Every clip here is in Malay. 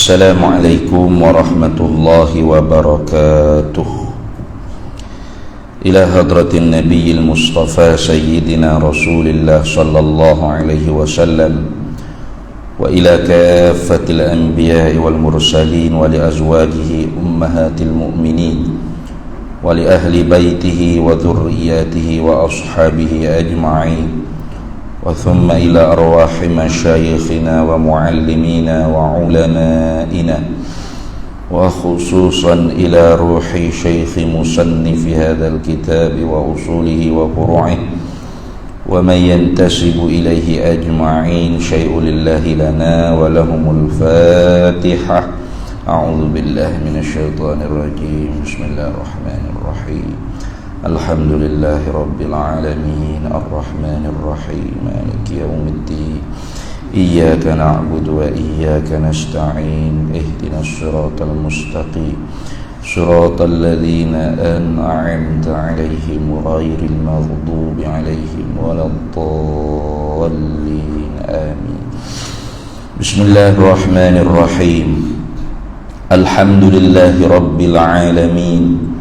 السلام عليكم ورحمة الله وبركاته. إلى حضرة النبي المصطفى سيدنا رسول الله صلى الله عليه وسلم، وإلى كافة الأنبياء والمرسلين، ولأزواجه أمهات المؤمنين، ولأهل بيته وذرياته وأصحابه أجمعين، وثم إلى أرواح مشايخنا ومعلمينا وعلمائنا، وخصوصا إلى روح شيخ مصنف هذا الكتاب وأصوله وفروعه ومن ينتسب إليه أجمعين. شيء لله لنا ولهم الفاتحة. أعوذ بالله من الشيطان الرجيم. بسم الله الرحمن الرحيم. الحمد لله رب العالمين الرحمن الرحيم مالك يوم الدين. إياك نعبد وإياك نستعين. اهدنا الصراط المستقيم صراط الذين أنعمت عليهم غير المغضوب عليهم ولا الضالين آمين. بسم الله الرحمن الرحيم. الحمد لله رب العالمين،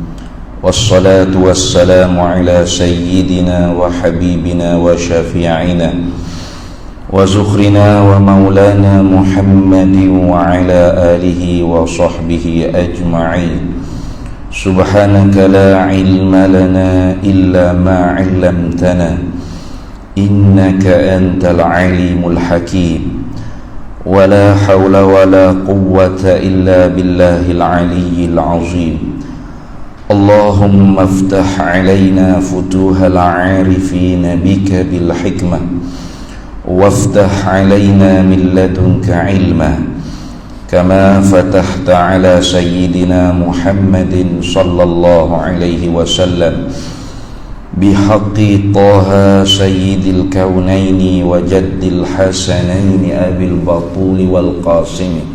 والصلاة والسلام على سيدنا وحبيبنا وشفيعنا وزخرنا ومولانا محمد وعلى آله وصحبه أجمعين. سبحانك لا علم لنا إلا ما علمتنا إنك أنت العليم الحكيم. ولا حول ولا قوة إلا بالله العلي العظيم. اللهم افتح علينا فتوح العارفين بك بالحكمة، وافتح علينا من لدنك علما، كما فتحت على سيدنا محمد صلى الله عليه وسلم بحق طه سيد الكونين وجد الحسنين أبي البطول والقاسم.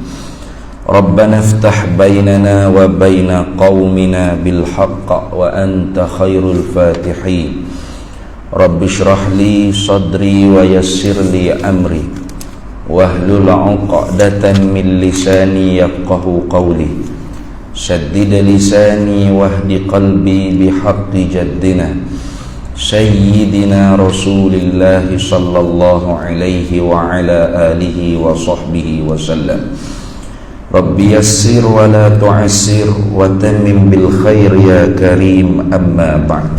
ربنا افتح بيننا وبين قومنا بالحق وأنت خير الفاتحين. رب اشرح لي صدري ويسر لي أمري واحلل عقدة من لساني يفقه قولي. سدد لساني واهد قلبي بحق جدنا سيدنا رسول الله صلى الله عليه وعلى آله وصحبه وسلم. ربي يسر ولا تعسر وتمم بالخير يا كريم. أما بعد.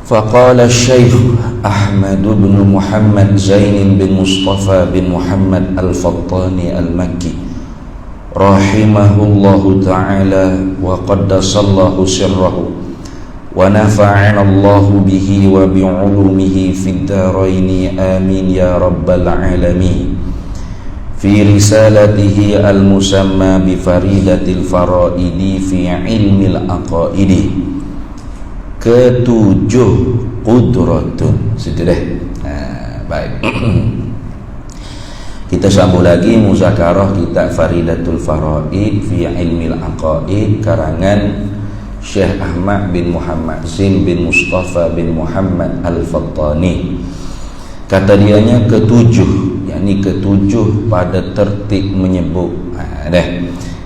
فقال الشيخ أحمد بن محمد زين بن مصطفى بن محمد الفطاني المكي رحمه الله تعالى وقدس الله سره ونفعنا الله به وبعلومه في الدارين آمين يا رب العالمين. في رسالته المسمى بفريدة الفرائد في علم العقائد. Ketujuh qudratun. Situ deh. Baik. Kita sambung lagi muzakarah kitab Faridatul Faraid fi Ilmil Aqaid karangan Syekh Ahmad bin Muhammad Zain bin Mustafa bin Muhammad Al-Fattani. Kata dianya ketujuh, yakni ketujuh pada tertib menyebut.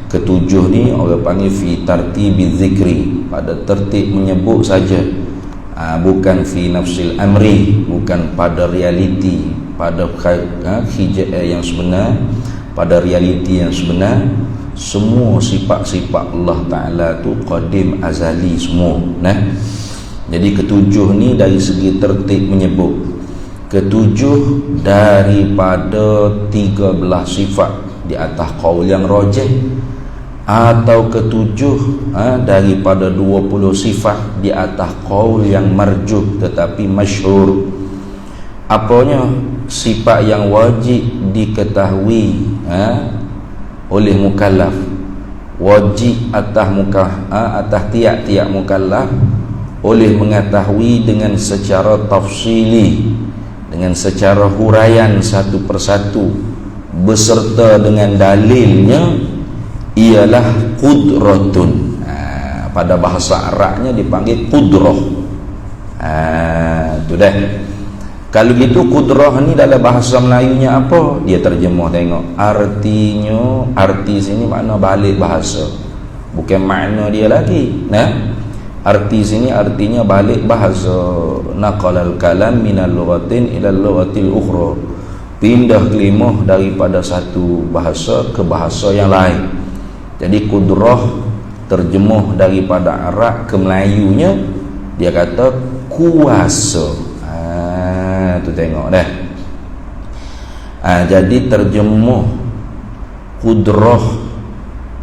Ketujuh ni orang panggil fi tartibi zikri, pada tertib menyebut saja. Bukan fi nafsil amri, bukan pada realiti, pada yang sebenar, pada realiti yang sebenar. Semua sifat-sifat Allah Ta'ala tu qadim azali semua. Jadi ketujuh ni dari segi tertib menyebut. Ketujuh daripada 13 sifat di atas qaul yang rajih, atau ketujuh daripada 20 sifat di atas qaul yang marjuh tetapi masyhur. Apanya sifat yang wajib diketahui oleh mukallaf, wajib atas tiap-tiap mukallaf oleh mengetahui dengan secara tafsili, dengan secara huraian satu persatu beserta dengan dalilnya, ialah qudratun. Pada bahasa Arabnya dipanggil qudrah. Itu dah. Kalau gitu kudrah ni dalam bahasa Melayunya apa? Dia terjemah, tengok. Arti sini makna balik bahasa. Bukan makna dia lagi. Nah, arti sini artinya balik bahasa. Naqalal kalam minal lughatin ila lughatil ukhra. Pindah kelimah daripada satu bahasa ke bahasa yang lain. Jadi kudrah terjemuh daripada Arab ke Melayunya, dia kata kuasa. Tu tengok dah. Jadi terjemuh kudrah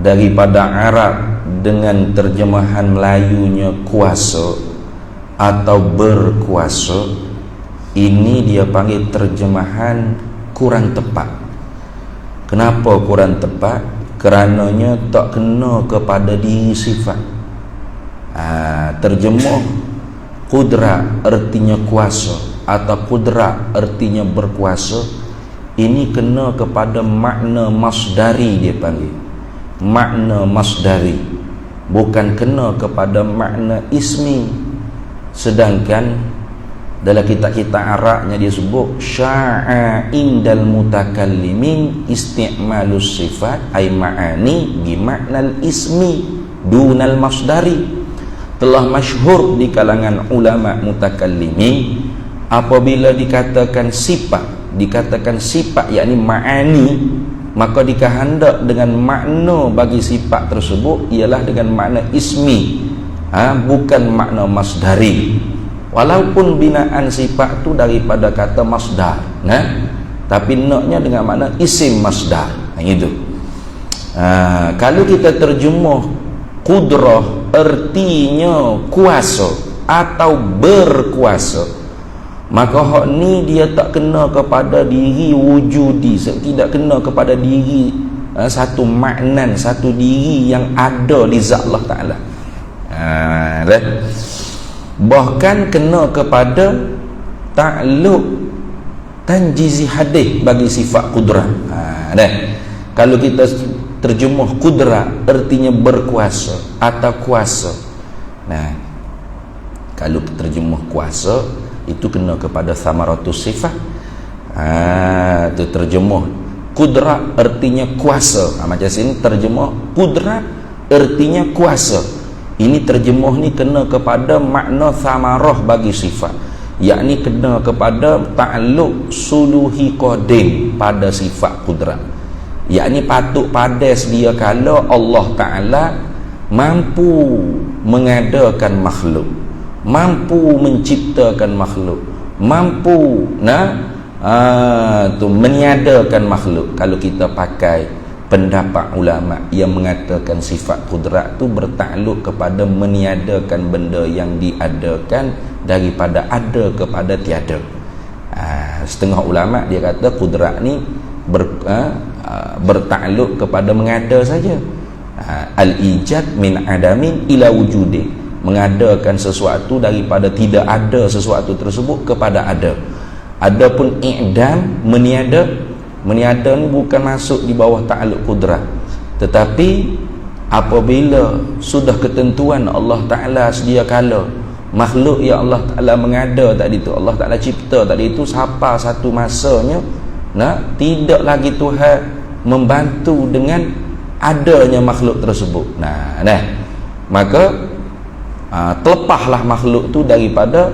daripada Arab dengan terjemahan Melayunya kuasa atau berkuasa, ini dia panggil terjemahan kurang tepat. Kenapa kurang tepat? Kerananya tak kena kepada diri sifat. Terjemuh kudrat artinya kuasa atau kudrat artinya berkuasa, ini kena kepada makna masdari, dia panggil makna masdari, bukan kena kepada makna ismi. Sedangkan dalam kitab-kitab Arabnya dia sebut sya'a indal mutakallimin isti'malus sifat ay ma'ani bi maknal ismi dunal masdari. Telah masyhur di kalangan ulama mutakallimin, apabila dikatakan sifat yakni ma'ani, maka dikehendak dengan makna bagi sifat tersebut ialah dengan makna ismi, bukan makna masdari. Walaupun binaan sifat tu daripada kata masdar, tapi naknya dengan makna isim masdar. Itu. Kalau kita terjemuh kudrah artinya kuasa atau berkuasa, maka hak ni dia tak kena kepada diri wujudi, tidak kena kepada diri satu maknan, satu diri yang ada di zat Allah Ta'ala. Bahkan kena kepada takluk tanjizi hadis bagi sifat kudrah. Kalau kita terjemuh kudrah artinya berkuasa atau kuasa, kalau terjemuh kuasa itu kena kepada samaratus sifat. Itu terjemuh kudrah artinya kuasa. Macam sini terjemuh kudrah artinya kuasa. Ini terjemuh ni kena kepada makna samarah bagi sifat, yakni kena kepada ta'alluq suluhi qadim pada sifat kudrat, yakni patut pada sedia kala Allah Ta'ala mampu mengadakan makhluk, mampu menciptakan makhluk, mampu meniadakan makhluk. Kalau kita pakai pendapat ulama yang mengatakan sifat kudrat tu bertakluk kepada meniadakan benda yang diadakan daripada ada kepada tiada. Setengah ulama dia kata kudrat ni bertakluk kepada mengada saja. Al-ijad min adamin ila wujudi, mengadakan sesuatu daripada tidak ada sesuatu tersebut kepada ada. Adapun i'dam, meniada ni bukan masuk di bawah ta'aluk kudrat, tetapi apabila sudah ketentuan Allah Ta'ala sedia kala makhluk yang Allah Ta'ala mengada tadi tu, Allah Ta'ala cipta tadi tu, siapa satu masanya tidak lagi Tuhan membantu dengan adanya makhluk tersebut. Maka terlepaslah makhluk tu daripada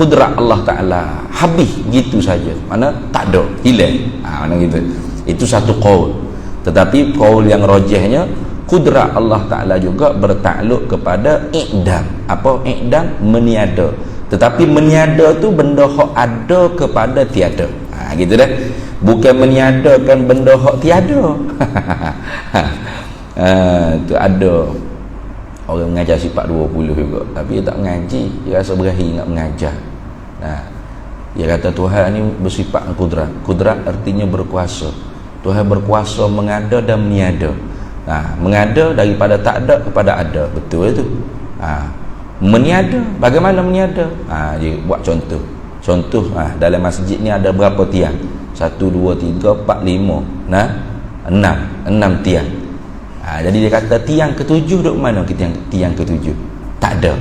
kudrat Allah Ta'ala, habis gitu saja, mana tak ada, hilang. Mana gitu. Itu satu qaul. Tetapi qaul yang rajihnya kudrat Allah Ta'ala juga bertakluk kepada i'dam. Apa i'dam? Meniada. Tetapi meniada tu benda hak ada kepada tiada. Gitu dah. Bukan meniadakan benda hak tiada. Tu ada orang mengajar sifat 20 juga, tapi dia tak mengaji, dia rasa berahi nak mengajar. Dia kata Tuhan ni bersifat kudrat. Kudrat artinya berkuasa. Tuhan berkuasa mengada dan meniada. Mengada daripada tak ada kepada ada. Betul itu. Meniada, bagaimana meniada? Dia buat contoh. Dalam masjid ni ada berapa tiang? 1, 2, 3, 4, 5, 6 tiang. Jadi dia kata tiang ketujuh duduk mana? Tiang ketujuh tak ada.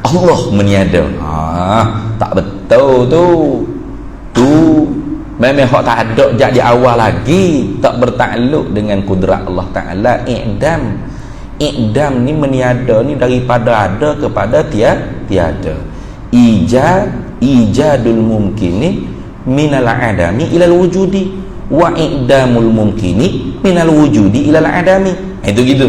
Allah meniada. Tak betul tu. tu memang hak tak ada jak di awal lagi, tak bertakluk dengan kudrat Allah Ta'ala. I'dam ni meniada ni daripada ada kepada tiada. Ijadul mumkini minal adami ilal wujudi, wa i'damul mumkini minal wujudi ilal adami. Itu gitu,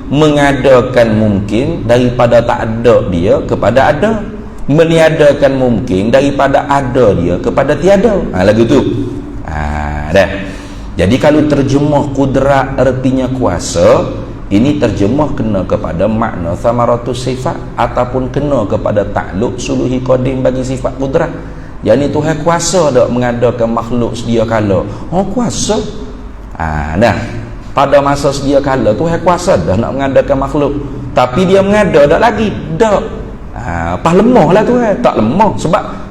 mengadakan mungkin daripada tak ada dia kepada ada, meniadakan mungkin daripada ada dia kepada tiada. Lagu tu dah. Jadi kalau terjemah kudrat artinya kuasa, ini terjemah kena kepada makna samaratus sifat ataupun kena kepada takluk suluhi qadim bagi sifat kudrat. Yang ni Tuhan kuasa dak mengadakan makhluk sedia kala. Kuasa. Dah. Pada masa sedia kala Tuhan kuasa dah nak mengadakan makhluk, tapi dia mengada dak lagi. Dak. Pas lemah lah Tuhan. Tak lemah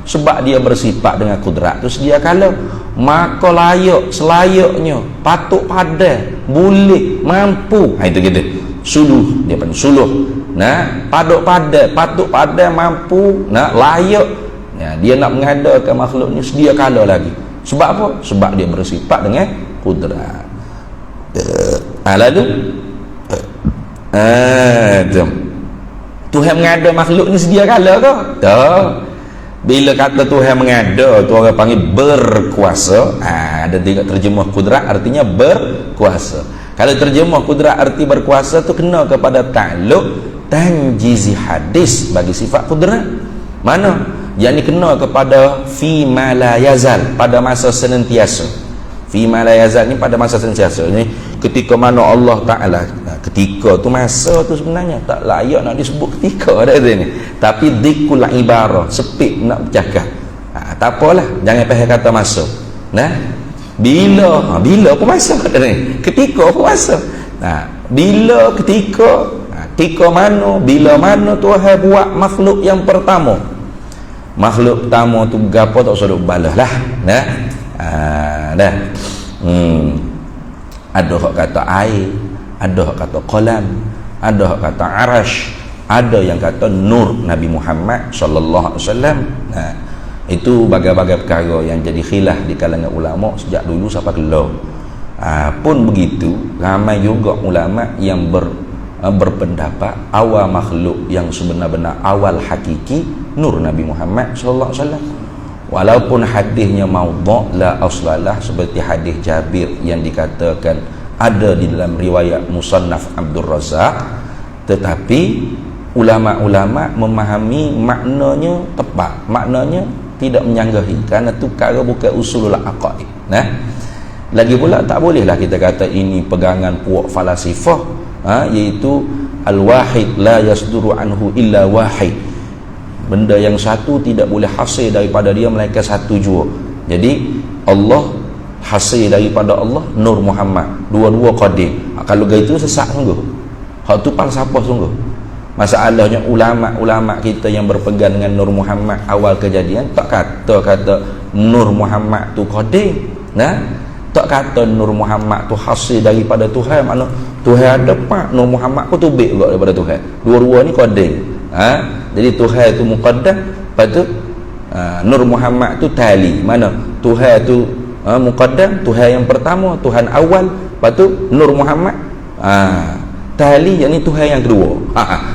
sebab dia bersifat dengan kudrat tu sedia kala. Maka layak selayaknya, patut padan, boleh, mampu. Itu kita suluh, dia panggil suluh. Patut padan, mampu, layak. Dia nak mengadakan makhluk ni sedia kala lagi. Sebab apa? Sebab dia bersifat dengan kudrat. Lalu Tuhan mengada makhluk ni sedia kala ke? Tak. Bila kata Tuhan mengada tu orang panggil berkuasa. Ada tiga terjemah kudrat artinya berkuasa. Kalau terjemah kudrat arti berkuasa tu kena kepada takluk tanjizi hadis bagi sifat kudrat. Mana? Yang ni kena kepada fi ma la yazal, pada masa senantiasa. Fi ma la yazal ni pada masa senantiasa. Ni ketika mana Allah Ta'ala, ketika tu masa tu sebenarnya tak layak nak disebut ketika dah ni, tapi dikul ibarah, sepit nak bercakap. Tak apalah, jangan payah kata masa. Bila pun masa ni, ketika pun masa. Bila ketika mana, bila mana Tuhan buat makhluk yang pertama. Makhluk pertama tu gapo tak usah duk balas lah. Ada hak kata air, ada hak kata qalam, ada hak kata arash, ada yang kata nur Nabi Muhammad sallallahu alaihi wasallam. Itu bagai-bagai perkara yang jadi khilaf di kalangan ulama sejak dulu sampai kelau. Pun begitu, ramai juga ulama yang berpendapat awal makhluk yang sebenar-benar awal hakiki nur Nabi Muhammad sallallahu alaihi wasallam. Walaupun hadisnya maudhu' la aslalah, seperti hadis Jabir yang dikatakan ada di dalam riwayat Musannaf Abdul Razak, tetapi ulama-ulama memahami maknanya tepat, maknanya tidak menyanggahi, kerana itu perkara bukan usulul aqaid. Lagi pula tak bolehlah kita kata ini pegangan puak falasifah, iaitu al-wahid la yasduru anhu illa wahid. Benda yang satu tidak boleh hasil daripada dia melainkan satu jua. Jadi Allah hasil daripada Allah Nur Muhammad, dua-dua qadim. Kalau gitu sesat sungguh. Hak tu falsafah sungguh. Masalahnya ulama-ulama kita yang berpegang dengan Nur Muhammad awal kejadian tak kata Nur Muhammad tu qadim. Tak kata Nur Muhammad tu hasil daripada Tuhan. Mana Tuhan ada pak, Nur Muhammad pun tubik juga daripada Tuhan. Dua-dua ni qadim. Jadi Tuhan tu muqaddam, lepas tu Nur Muhammad tu tali. Mana Tuhan tu muqaddam, Tuhan yang pertama, Tuhan awal, lepas tu Nur Muhammad tali, yang ni Tuhan yang kedua.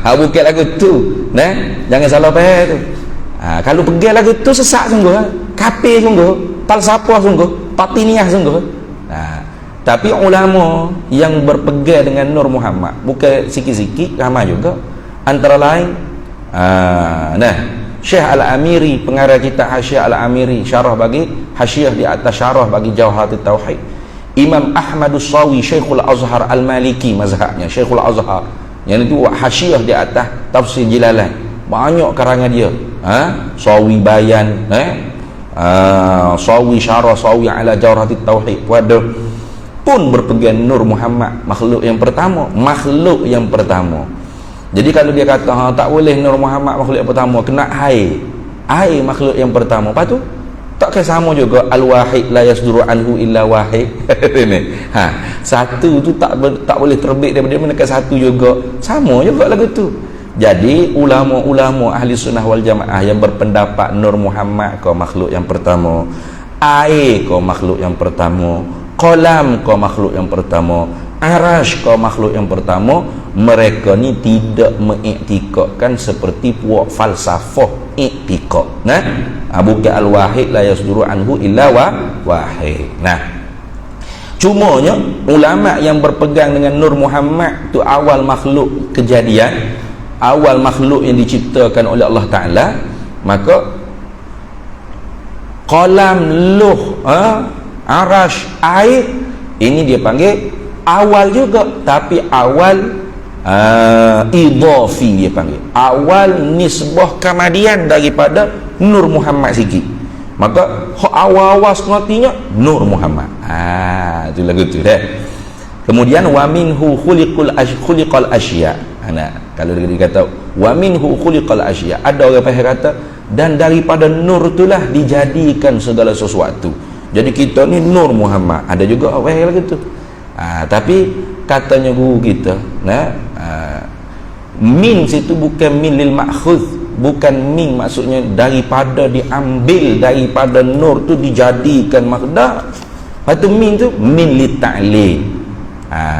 Bukan lagu tu, jangan salah faham tu. Kalau pegang lagu tu sesat sungguh, kafir sungguh, falsafah sungguh, batiniah sungguh. Tapi ulama yang berpegang dengan Nur Muhammad bukan sikit-sikit, ramai juga. Antara lain Syekh Al-Amiri, pengarah kitab Hasyiah Al-Amiri, syarah bagi hasyiah di atas syarah bagi Jawharatul Tauhid. Imam Ahmadus Sawi, Syekhul Azhar Al-Maliki mazhabnya, Syekhul Azhar, yang itu hasyiah di atas tafsir Jalalan. Banyak karangan dia, Sawi bayan, Sawi syarah, Sawi ala Jawharatul Tauhid. Pun berpegang Nur Muhammad makhluk yang pertama. Jadi kalau dia kata tak boleh Nur Muhammad makhluk yang pertama, kena air makhluk yang pertama. Lepas tu takkan sama juga al-wahid la yasduru anhu illa wahid. Satu tu tak boleh terbit daripada mana ke satu juga. Sama juga lagu tu. Jadi ulama-ulama ahli sunnah wal jamaah yang berpendapat Nur Muhammad kau makhluk yang pertama, air kau makhluk yang pertama, qalam kau makhluk yang pertama, arash kau makhluk yang pertama. Mereka ni tidak mengiktikadkan seperti puak falsafah iktikad. Nah, bukan al-wahid la yasduru anhu illa wahid. Nah, cumanya ulama yang berpegang dengan Nur Muhammad tu awal makhluk kejadian, awal makhluk yang diciptakan oleh Allah Ta'ala, maka qalam, luh, arash, air, ini dia panggil awal juga, tapi awal idhafi dia panggil, awal nisbah kamadian daripada Nur Muhammad sikit. Maka awal-awal sebenarnya Nur Muhammad. Itu lagu tu dah. Kemudian wa minhu khuliqal asya. Kalau dia kata wa minhu khuliqal asya, ada orang pahal kata dan daripada nur itulah dijadikan segala sesuatu. Jadi kita ni Nur Muhammad. Ada juga orang yang gitu. Tapi katanya guru kita, min situ bukan min lil ma'khudh, bukan min maksudnya daripada diambil daripada nur tu dijadikan makhluk. Lepas tu min tu min li ta'lim,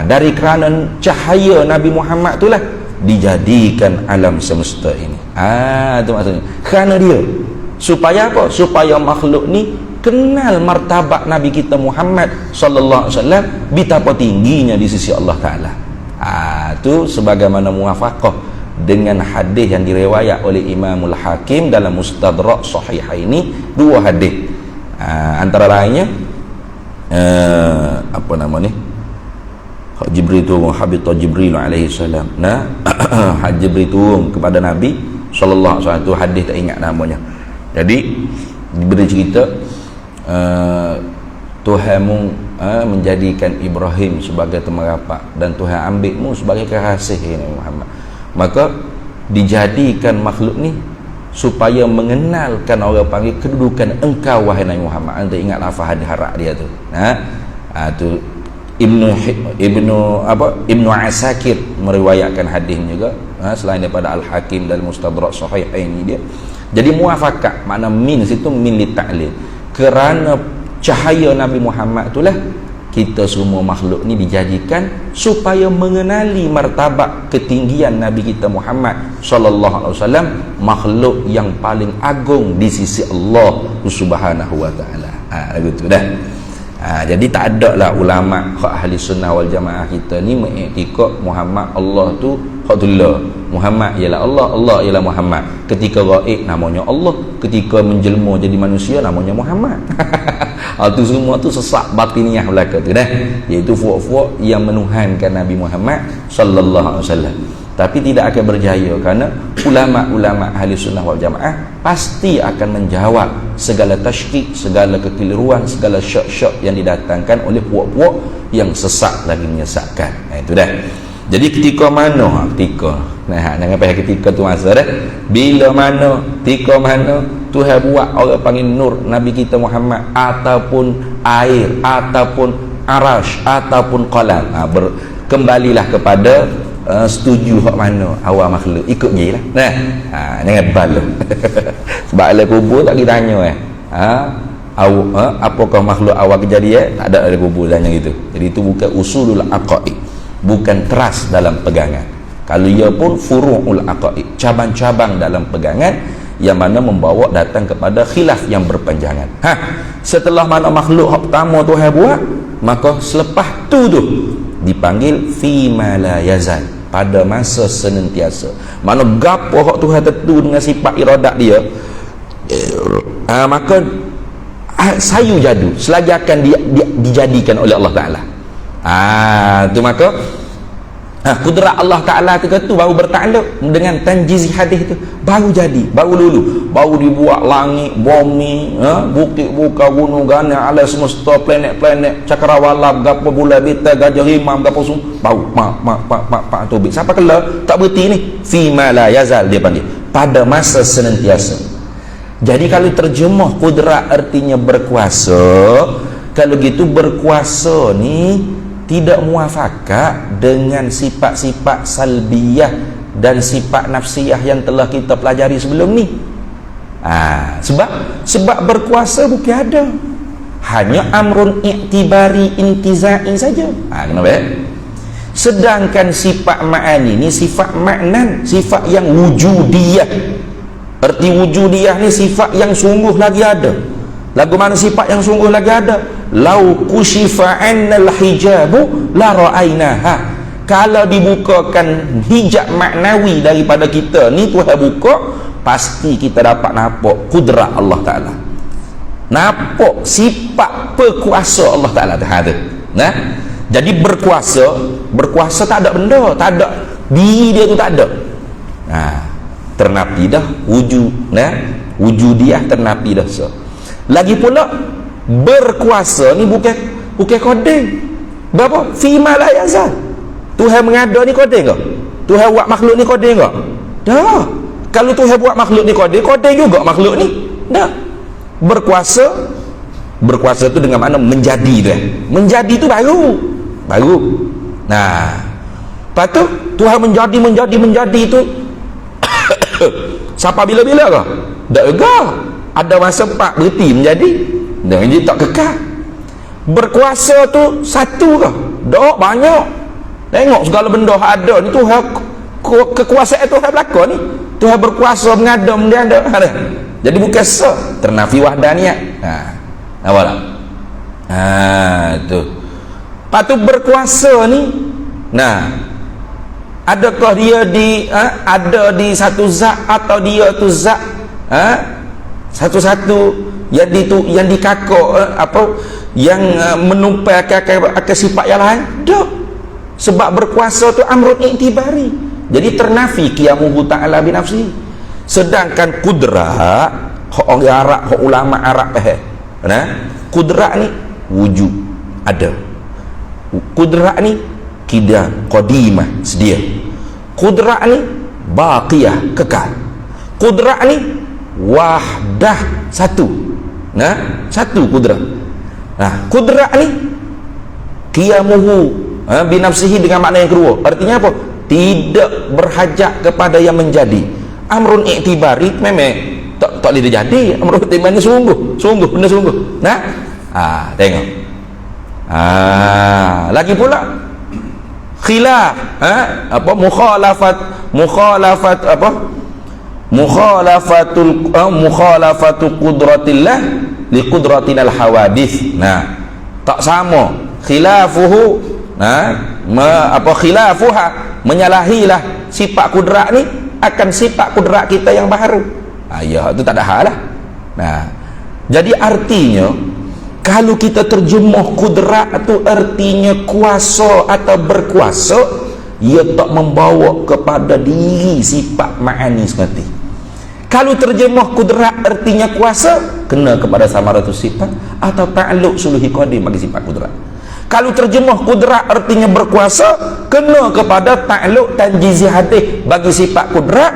dari kerana cahaya Nabi Muhammad itulah dijadikan alam semesta ini. Itu maksudnya kerana dia, supaya apa? Supaya makhluk ni kenal martabat Nabi kita Muhammad sallallahu alaihi wasallam betapa tingginya di sisi Allah Taala. Itu sebagaimana muwafaqah dengan hadis yang diriwayat oleh Imamul Hakim dalam Mustadrak Sahihaini, dua hadis. Antara lainnya apa nama ni? Jibril turun, habita Jibril alaihi salam. Jibril turun kepada Nabi sallallahu alaihi wasallam, tu hadis tak ingat namanya. Jadi diberi cerita Tuhanmu menjadikan Ibrahim sebagai teman rapat dan Tuhan ambilmu sebagai kekasih Nabi Muhammad. Maka dijadikan makhluk ni supaya mengenalkan, orang panggil kedudukan engkau wahai Nabi Muhammad. Anda ingat lafaz hadis harak dia tu. Tu Ibnu Asakir meriwayatkan hadis juga, selain daripada Al-Hakim dan Mustadrak Sahihaini dia. Jadi muafakat, makna min situ min li ta'lil. Kerana cahaya Nabi Muhammad itulah kita semua makhluk ni dijadikan supaya mengenali martabat ketinggian Nabi kita Muhammad sallallahu alaihi wasallam, makhluk yang paling agung di sisi Allah Subhanahu wa taala. Begitu dah. Jadi tak ada lah ulama ahli sunnah wal jamaah kita ni mengiktikad Muhammad Allah tu Qadullah, Muhammad ialah Allah, Allah ialah Muhammad. Ketika gaib namanya Allah, ketika menjelma jadi manusia namanya Muhammad. Itu semua tu sesak batiniah belaka tu dah, iaitu fuak-fuak yang menuhankan Nabi Muhammad sallallahu alaihi wasallam. Tapi tidak akan berjaya kerana ulama-ulama ahli sunnah wal jamaah pasti akan menjawab segala tasykik, segala kekeliruan, segala syak-syak yang didatangkan oleh puak-puak yang sesak lagi menyesatkan. Itu dah. Jadi ketika mana? Jangan payah ketika tu masa dah. Bila mana, ketika mana Tuhan buat orang panggil nur Nabi kita Muhammad, ataupun air, ataupun arash, ataupun qalam, kembalilah kepada setuju hak mana awal makhluk, ikut je lah. Jangan balik. Sebab ala kubur tak kita tanya apakah makhluk awal kejadian, tak ada kubur tanya gitu. Jadi itu bukan usulul aqaid, bukan teras dalam pegangan. Kalau ia pun furu'ul aqaid, cabang-cabang dalam pegangan yang mana membawa datang kepada khilaf yang berpanjangan. Setelah mana makhluk hak pertama Tuhan buat, maka selepas tu dipanggil fima la yazal, pada masa senantiasa. Mana gapo hak Tuhan tentu dengan sifat iradat dia, maka sayu jadu selagi akan dijadikan oleh Allah Ta'ala. Tu maka kudrat Allah Ta'ala ketika tu baru bertakluk dengan tanjizi hadis tu, baru jadi, baru lulu, baru dibuat langit, bumi, bukit buka, gunung gana, alam semesta, planet-planet, cakrawala, gapo bulan bintang, gajah rimam, gapo semua baru tu. Siapa kala tak berhenti ni, fima la yazal dia panggil, pada masa senantiasa. Jadi kalau terjemah kudrat artinya berkuasa, kalau gitu berkuasa ni tidak muafakat dengan sifat-sifat salbiyah dan sifat nafsiyah yang telah kita pelajari sebelum ni. Sebab berkuasa bukan ada. hanya amrun i'tibari intizai saja. Kenapa? Sedangkan sifat ma'ani ni sifat maknan, sifat yang wujudiyah. Erti wujudiyah ni sifat yang sungguh lagi ada. Lagu mana sifat yang sungguh lagi ada? Lau kushifa 'annal hijabu la ra'ainaha. Kalau dibukakan hijab maknawi daripada kita ni, Tuhan buka, pasti kita dapat nampak kudrat Allah Ta'ala, nampak sifat perkuasa Allah Ta'ala tu. Nah, jadi berkuasa tak ada benda, tak ada diri dia tu, tak ada. Ternapi dah wujud, wujudiah ternapi dah. Lagi pula berkuasa ni bukan kodeng. Berapa? Fima la yazal. Tuhan mengada ni kodeng ke? Tuhan buat makhluk ni kodeng ke? Dah. Kalau Tuhan buat makhluk ni kodeng juga makhluk ni. Dah. Berkuasa tu dengan makna menjadi tu. Menjadi tu baru. Nah, lepas tu Tuhan menjadi tu sampai bila-bila ke? Tak juga. Ada masa pak berhenti menjadi, dan dia tak kekal. Berkuasa tu satu ke? Tak banyak. Tengok segala benda ada ni, Tuhan kekuasaan Tuhan belaka ni. Tuhan berkuasa mengadam dia ada. Jadi bukan ternafi wahdaniyah. Apa tak? Tu. Patu berkuasa ni, adakah dia ada di satu zat, atau dia tu zat satu-satu yang dikakak yang menumpai akan sifat yang lain? Tak. Sebab berkuasa tu amrun i'tibari. Jadi ternafi qiyamuhu ta'ala binafsi. Sedangkan kudrat, orang Arab, ulama Arab kudrat ni wujud, ada. Kudrat ni qadimah, sedia. Kudrat ni baqiyah, kekal. Kudrat ni wahdah, satu. Satu kudrat. Kudrat ni qiyamuhu binafsihi dengan makna yang kedua. Artinya apa? Tidak berhajat kepada yang menjadi. Amrun i'tibari memang tak boleh jadi. Amrun i'tibari sungguh benda sungguh. Tengok. Lagi pula khilaf, mukhalafatu qudratillah li qudratinal hawadith. Tak sama. Khilafuhu khilafuha, menyalahilah sifat kudrat ni akan sifat kudrat kita yang baru. Itu tak ada hal lah. Jadi artinya kalau kita terjemah kudrat tu artinya kuasa atau berkuasa, ia tak membawa kepada diri sifat ma'ani sekali. Kalau terjemah kudrat artinya kuasa, kena kepada samaratus sifat atau ta'alluq suluhi qadim bagi sifat kudrat. Kalau terjemah kudrat artinya berkuasa, kena kepada ta'alluq tanjizi hadis bagi sifat kudrat.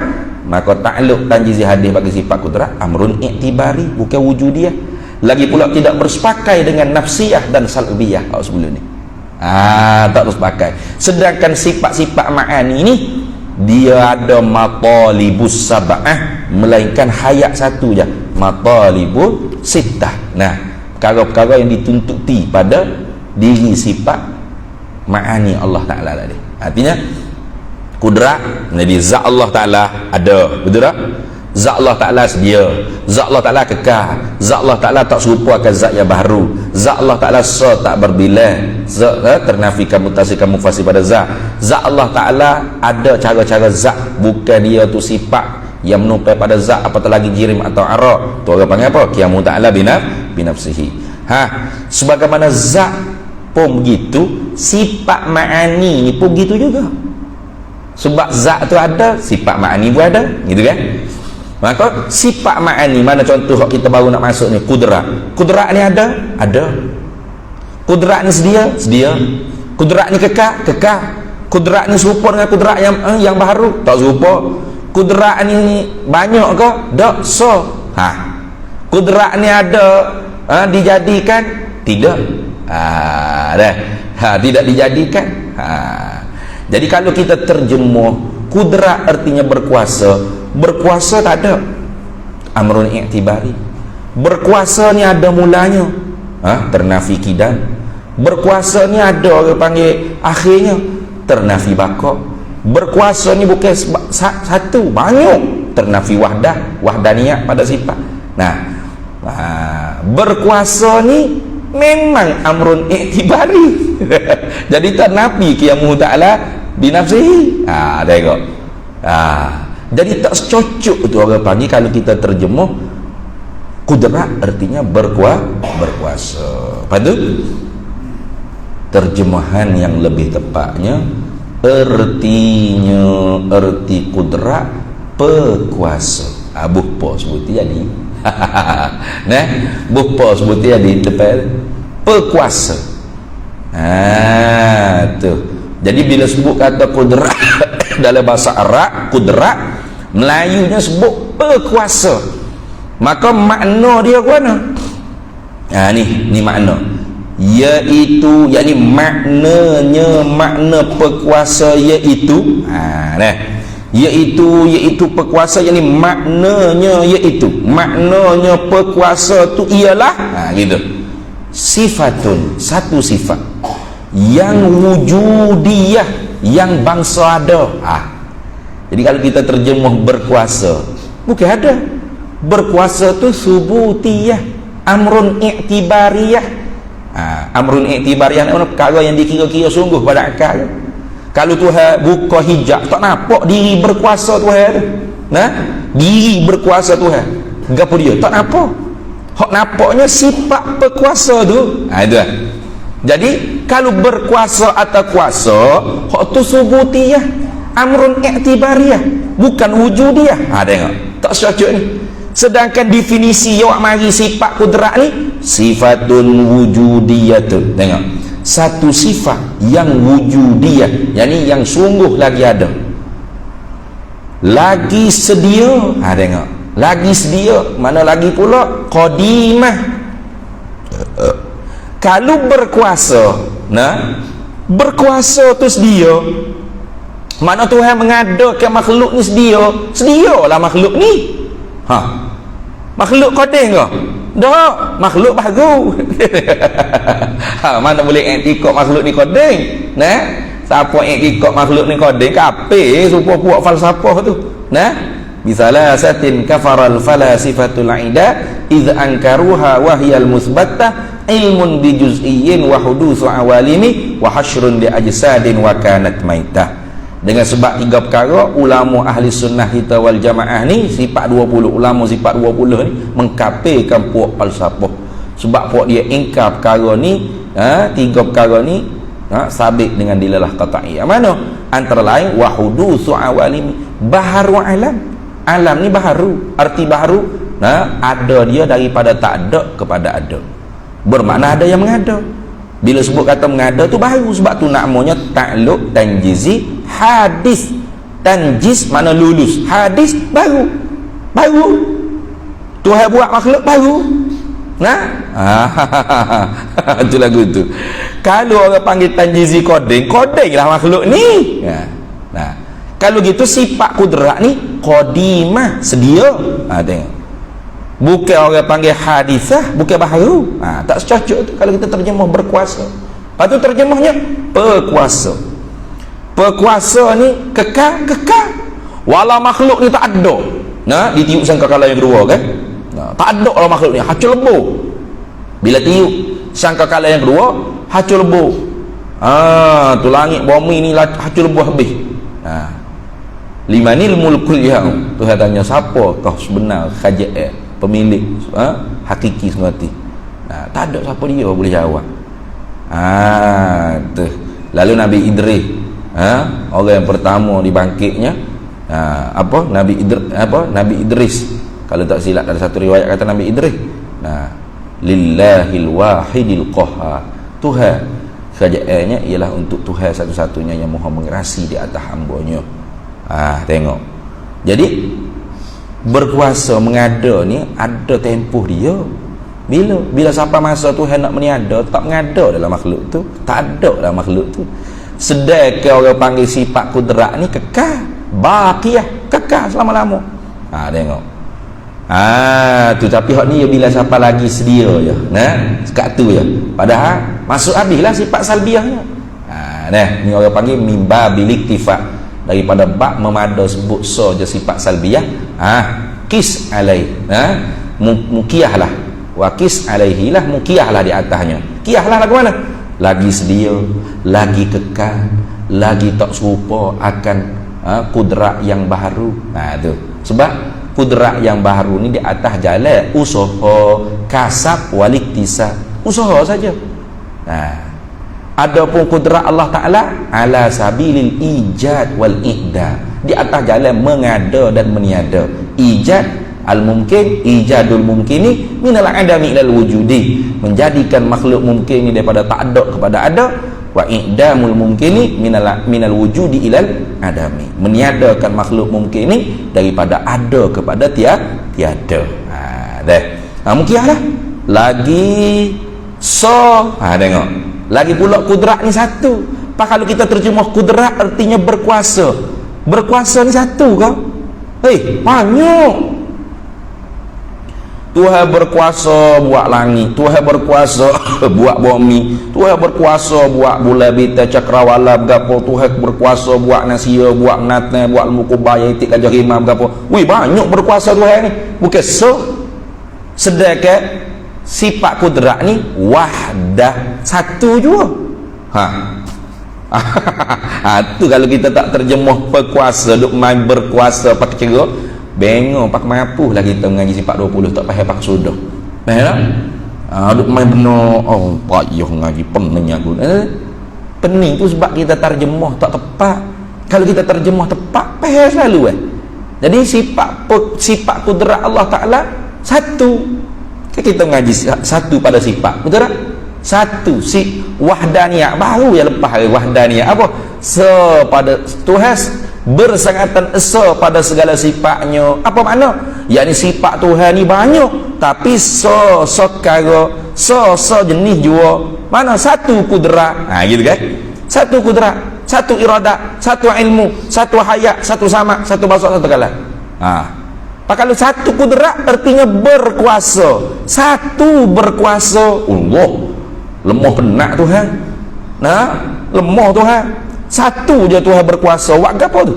Maka ta'alluq tanjizi hadis bagi sifat kudrat amrun i'tibari, bukan wujudiyah. Lagi pula tidak bersepakai dengan nafsiyah dan salbiyah sebelum ni. Tak bersepakai. Sedangkan sifat-sifat ma'ani ni dia ada matalibus sab'ah, melainkan hayat satu je, matalibus sittah. Perkara-perkara yang dituntuti pada diri sifat ma'ani Allah Ta'ala tadi. Artinya kudrat, jadi zat Allah Ta'ala ada, betul tak? Zat Allah Ta'ala sedia, zat Allah Ta'ala kekal, zat Allah Ta'ala tak serupa akan zat yang baru, zat Allah Ta'ala tak berbilang, zat ternafikan mutasikan mufasir pada zat Allah Ta'ala ada cara-cara zat, bukan dia tu sifat yang menumpai pada zat, apatah lagi jirim atau arak. Tu orang panggil apa? Qiyamu Ta'ala binafsihi. Sebagaimana zat pun begitu, sifat ma'ani ni pun begitu juga. Sebab zat tu ada, sifat ma'ani pun ada, gitu kan? Maka sifat ma'ani, mana contoh kita baru nak masuk ni, kudrat. Kudrat ni ada. Kudrat ni sedia. Kudrat ni kekal. Kudrat ni serupa dengan kudrat yang baru, tak serupa. Kudrat ni banyak ke? Tak. Kudrat ni ada dijadikan? Tidak. Tidak dijadikan. Jadi kalau kita terjemah kudrat artinya berkuasa tak ada amrun i'tibari. Berkuasa ni ada mulanya, ternafi kidam. Berkuasa ni ada orang panggil akhirnya ternafi bakok. Berkuasa ni bukan satu, banyak. Ternafi wahdaniyah pada sifat. Nah, berkuasa ni memang amrun iktibari. Jadi ternafi qiyamuhu ta'ala binafsihi. Tengok. Jadi tak cocok tu orang panggil kalau kita terjemuh kudrat artinya berkuasa. Lepas tu terjemahan yang lebih tepatnya erti kudrat pekuasa. Buhpa sebuti jadi. Nah, buhpa sebuti jadi depan pekuasa. Tu. Jadi bila sebut kata kudrat dalam bahasa Arab, kudrat, Melayunya sebut pekuasa. Maka makna dia ke mana? Ni makna. Iaitu, yakni maknanya, makna pekuasa iaitu iaitu pekuasa, yakni maknanya maknanya pekuasa tu ialah gitu. Sifatun, satu sifat yang wujudiyah, yang bangsa ada. Jadi kalau kita terjemah berkuasa, bukan ada. Berkuasa tu subutiyah, amrun i'tibariyah. Amrun i'tibariyah ni perkara yang dikira-kira sungguh pada akal. Kalau Tuhan buka hijab, tak nampak diri berkuasa Tuhan tu. Diri berkuasa Tuhan. Gapo dia? Tak nampak. Hak nampaknya sifat berkuasa tu. Itu lah. Jadi kalau berkuasa atau kuasa, hak tu subutiyah, amrun i'tibariyah, bukan wujudiyah. Tengok. Tak cocok ni. Sedangkan definisi yang awak mari sifat kudrat ni sifatun wujudiyatun. Tengok, satu sifat yang wujudiyah, yakni yang sungguh lagi ada, lagi sedia. Tengok, lagi sedia, mana lagi pula qadimah. Kalau berkuasa, berkuasa tu sedia, mana Tuhan mengadakan makhluk ni sedialah makhluk ni. Makhluk kodeng ke? Tak, makhluk baru. Mana boleh iktikad makhluk ni kodeng? Siapa iktikad makhluk ni kodeng? Kape supaya buat falsafah tu. Bisalah satin kafaral falasifatul aida idh ankaruha wahyal musbattah ilmun bi juz'iyyin wa hudutsu awalimi wa hasyrun li ajsadin wa kanat maitah. Dengan sebab tiga perkara, ulama ahli sunnah kita wal jamaah ni sifat 20, ulama sifat 20 ni mengkafirkan puak falsafah. Sebab puak dia ingkar perkara ni, tiga perkara ni sabit dengan dilalah qat'iyah. Mana? Antara lain wa hudutsu awalimi, baharu alam ni baharu, arti baharu, ada dia daripada tak ada kepada ada, bermakna ada yang mengada. Bila sebut kata mengada tu baru, sebab tu namanya ta'alluq tanjizi hadis. Tanjiz mana lulus, hadis baru Tuhan buat makhluk baru. Itu lagu tu. Kalau orang panggil tanjizi kodeng lah makhluk ni. Kalau gitu sifat kudrat ni qadimah, sedia. Tengok, bukan orang panggil hadisah, bukan baharu. Tak secocok tu kalau kita terjemah berkuasa. Lepas tu terjemahnya pekuasa. Pekuasa ni kekal. Walau makhluk ni tak ada. Ditiup sangkakala yang kedua kan? Tak ada lah makhluk ni, hacul lebur. Bila tiup sangkakala yang kedua, hacul lebur. Tu langit bumi ni hacul lebur habis. Limanil mulkul yaum. Tuhan tanya, siapa kau sebenar khajat pemilik hakiki semati? Tak ada siapa dia boleh jawab. Tu. Lalu Nabi Idris, orang yang pertama dibangkitnya, Nabi Idris, kalau tak silap ada satu riwayat kata Nabi Idris, lillahil wahidil qahhar, Tuhan kerajaannya ialah untuk Tuhan satu-satunya yang maha mengerasi di atas hamba-Nya. Tengok, jadi berkuasa mengada ni ada tempoh dia. Bila sampai masa Tuhan nak meniada, tak mengada dalam makhluk tu, tak ada dalam makhluk tu. Sedangkan orang panggil sifat kudrat ni kekal, baqiyah, kekal selama-lama. Tengok, Tu tapi hak ni ya bila siapa lagi sedia je. Nah, sekat tu je. Padahal masuk habislah sifat salbiahnya. Ni orang panggil mimba bilik tifak, daripada bab memada sebut so je sifat salbiah. Kis alai. Mukiyahlah. Wa kis alaihi lah, mukiyahlah di atasnya. Kiyahlah lagu mana? Lagi sedia, lagi kekal, lagi tak serupa akan kudrat yang baru. Tu. Sebab kudrat yang baru ni di atas jalan usaha kasab waliktisab, usaha saja. Adapun kudrat Allah Taala ala sabilil ijad wal ihda, di atas jalan mengada dan meniada. Ijad al-mumkin, ijadul mumkini minal adami ilal wujudi, menjadikan makhluk mungkin ni daripada tak ada kepada ada. Wa i'damul mumkini minal wujudi ilal adami, meniadakan makhluk mungkin ni daripada ada kepada tiada. Mungkin lah lagi so. Tengok lagi pula kudrat ni satu. Kalau kita terjemah kudrat artinya berkuasa. Berkuasa ni satu kau. Banyak. Tuhan berkuasa buat langit, Tuhan berkuasa buat bumi, Tuhan berkuasa buat bulan bintang cakrawala bergapo, Tuhan berkuasa buat nasia, buat natan, buat mukubaya itik gajah rimam bergapo. Banyak berkuasa Tuhan ni. Bukan sedangkan sifat kudrat ni wahdah, satu jua. Tu kalau kita tak terjemah berkuasa, duk main berkuasa pakai cerita, bengok pak mampu lah kita mengaji sifat 20 tak payah pak sudah. Nah, duk main benar. Payah ngaji pening aku. Pening tu sebab kita terjemah tak tepat. Kalau kita terjemah tepat, payah selalu. Jadi sifat kudrat Allah Taala satu. Kita mengaji satu pada sifat, betul tak? Satu si wahdaniyah, baru ya lepas wahdaniyah apa? Pada Tuhan bersangatan esa pada segala sifatnya. Apa makna? Yakni sifat Tuhan ni banyak, tapi sekara jenis jua. Mana satu kudrat. Gitu kan? Satu kudrat, satu iradat, satu ilmu, satu hayat, satu sama, satu basar, satu kalam. Kalau satu kudrat artinya berkuasa. Satu berkuasa. Allah lemah penak Tuhan. Lemah Tuhan. Satu je Tuhan berkuasa. Wak apa tu?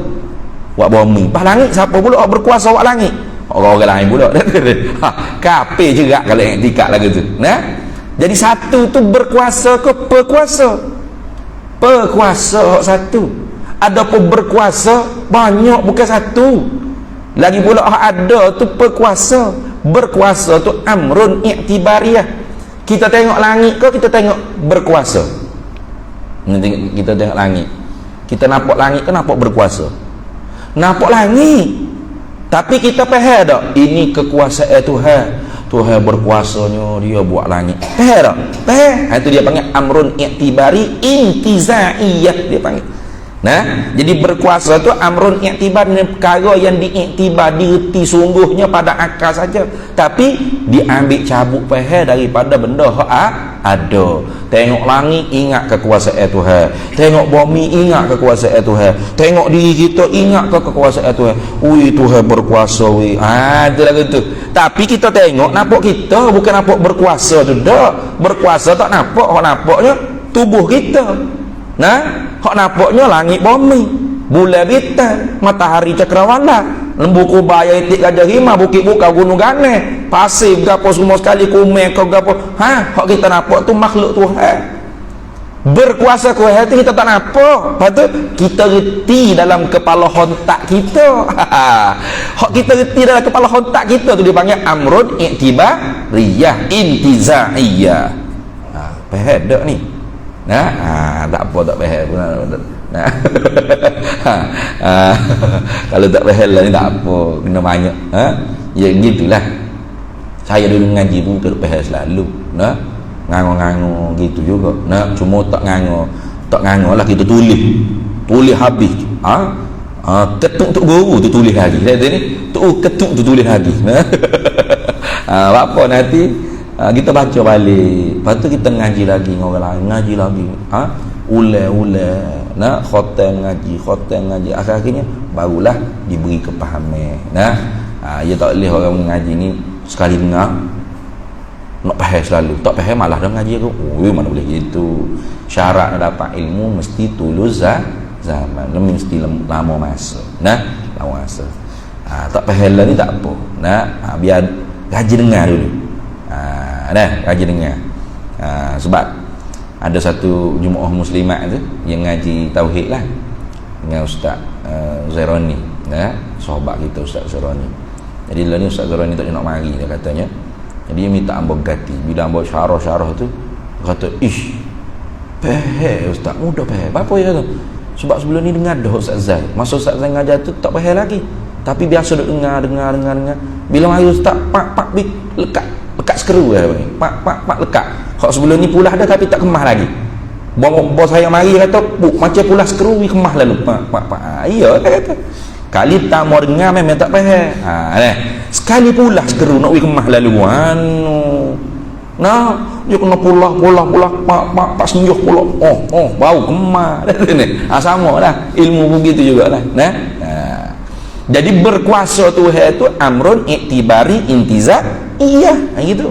Wak bumi. Pas langit siapa pula berkuasa wak langit? Orang-orang lain pula. Kafir juga kalau yang tikak lagu tu. Jadi satu tu berkuasa ke berkuasa? Berkuasa satu. Adapun berkuasa banyak, bukan satu. Lagi pula ada tu berkuasa. Berkuasa tu amrun i'tibariyah. Kita tengok langit ke kita tengok berkuasa? Kita tengok langit, kita nampak langit ke nampak berkuasa? Nampak langit, tapi kita faham tak ini kekuasaan Tuhan. Tuhan berkuasanya dia buat langit. Faham tak? Faham. Itu dia panggil amrun i'tibari intizaiyah dia panggil. Jadi berkuasa tu amrun i'tibar, perkara yang diiktibar, direti sungguhnya pada akal saja, tapi diambil cabut faham daripada benda ada. Tengok langit ingat kekuasaan Tuhan, tengok bumi ingat kekuasaan Tuhan, tengok diri kita ingat kekuasaan Tuhan. Tuhan berkuasa itu lagu tu. Tapi kita tengok nampak kita, bukan nampak berkuasa tu dak. Berkuasa tak nampak, hak nampaknya tubuh kita. Hak nampaknya langit bumi, bulan bintang, matahari cakrawala, lembu kubaya itik gajah rimah, bukit buka gunung gane, pasir gapo semua sekali kumeh kau gapo. Hak kita nampak tu makhluk Tuhan. Berkuasa Tuhan tu kita tak nampak. Lepas tu kita reti dalam kepala hontak kita. Hak kita reti dalam kepala hontak kita tu dipanggil amrun i'tibariyah intizaiyah. Faham tak ni? Tak apa, tak faham pun. Kalau tak faham lah ni tak apa, kena banyak. Ya gitulah. Saya dulu ngaji pun tak faham selalu. Ngango-ngango gitu juga. Cuma tak ngango lah, kita tulis habis. Ketuk tu guru tu tulis lagi. Saya ni ketuk tu tulis lagi. Apa nanti kita baca balik, lepas tu kita ngaji lagi dengan orang lain, ngaji lagi, khatam ngaji, akhir-akhirnya barulah diberi kepahaman. Ia tak boleh orang mengaji ni sekali dengar nak faham selalu, tak faham malah dah mengaji aku. Mana boleh gitu. Syarat nak dapat ilmu mesti tulus zaman, mesti lama masa. Lama masa. Tak faham lah ni tak apa. Biar gaji dengar dulu. Gaji dengar. Sebab ada satu jemaah muslimat tu yang ngaji tauhid lah dengan Ustaz Zaironi, sahabat kita Ustaz Zaironi. Jadi lah ni Ustaz Zaironi tak nak mari, dia katanya. Jadi dia minta ambil ganti. Bila ambil syarah-syarah tu, dia kata, ish, faham Ustaz, mudah faham. Apa dia kata? Sebab sebelum ni dengar dah Ustaz Zai. Masa Ustaz Zai ngajar tu tak faham lagi. Tapi biasa duk dengar. Bila mari Ustaz, pak lekat skru dia panggil. Pak lekat. Hak sebelum ni pulah dah tapi tak kemah lagi. Bos saya mari kata, macam pulah skru ni kemah lalu. Pak. Iya kata. Kali tak mau dengar memang tak faham. Sekali pula skru nak kemah lalu dia kena pulah pak senjuh pula. Bau kemah. Sama lah ilmu begitu jugalah. Jadi berkuasa Tuhan itu amrun iktibari intizar. Iya, gitu.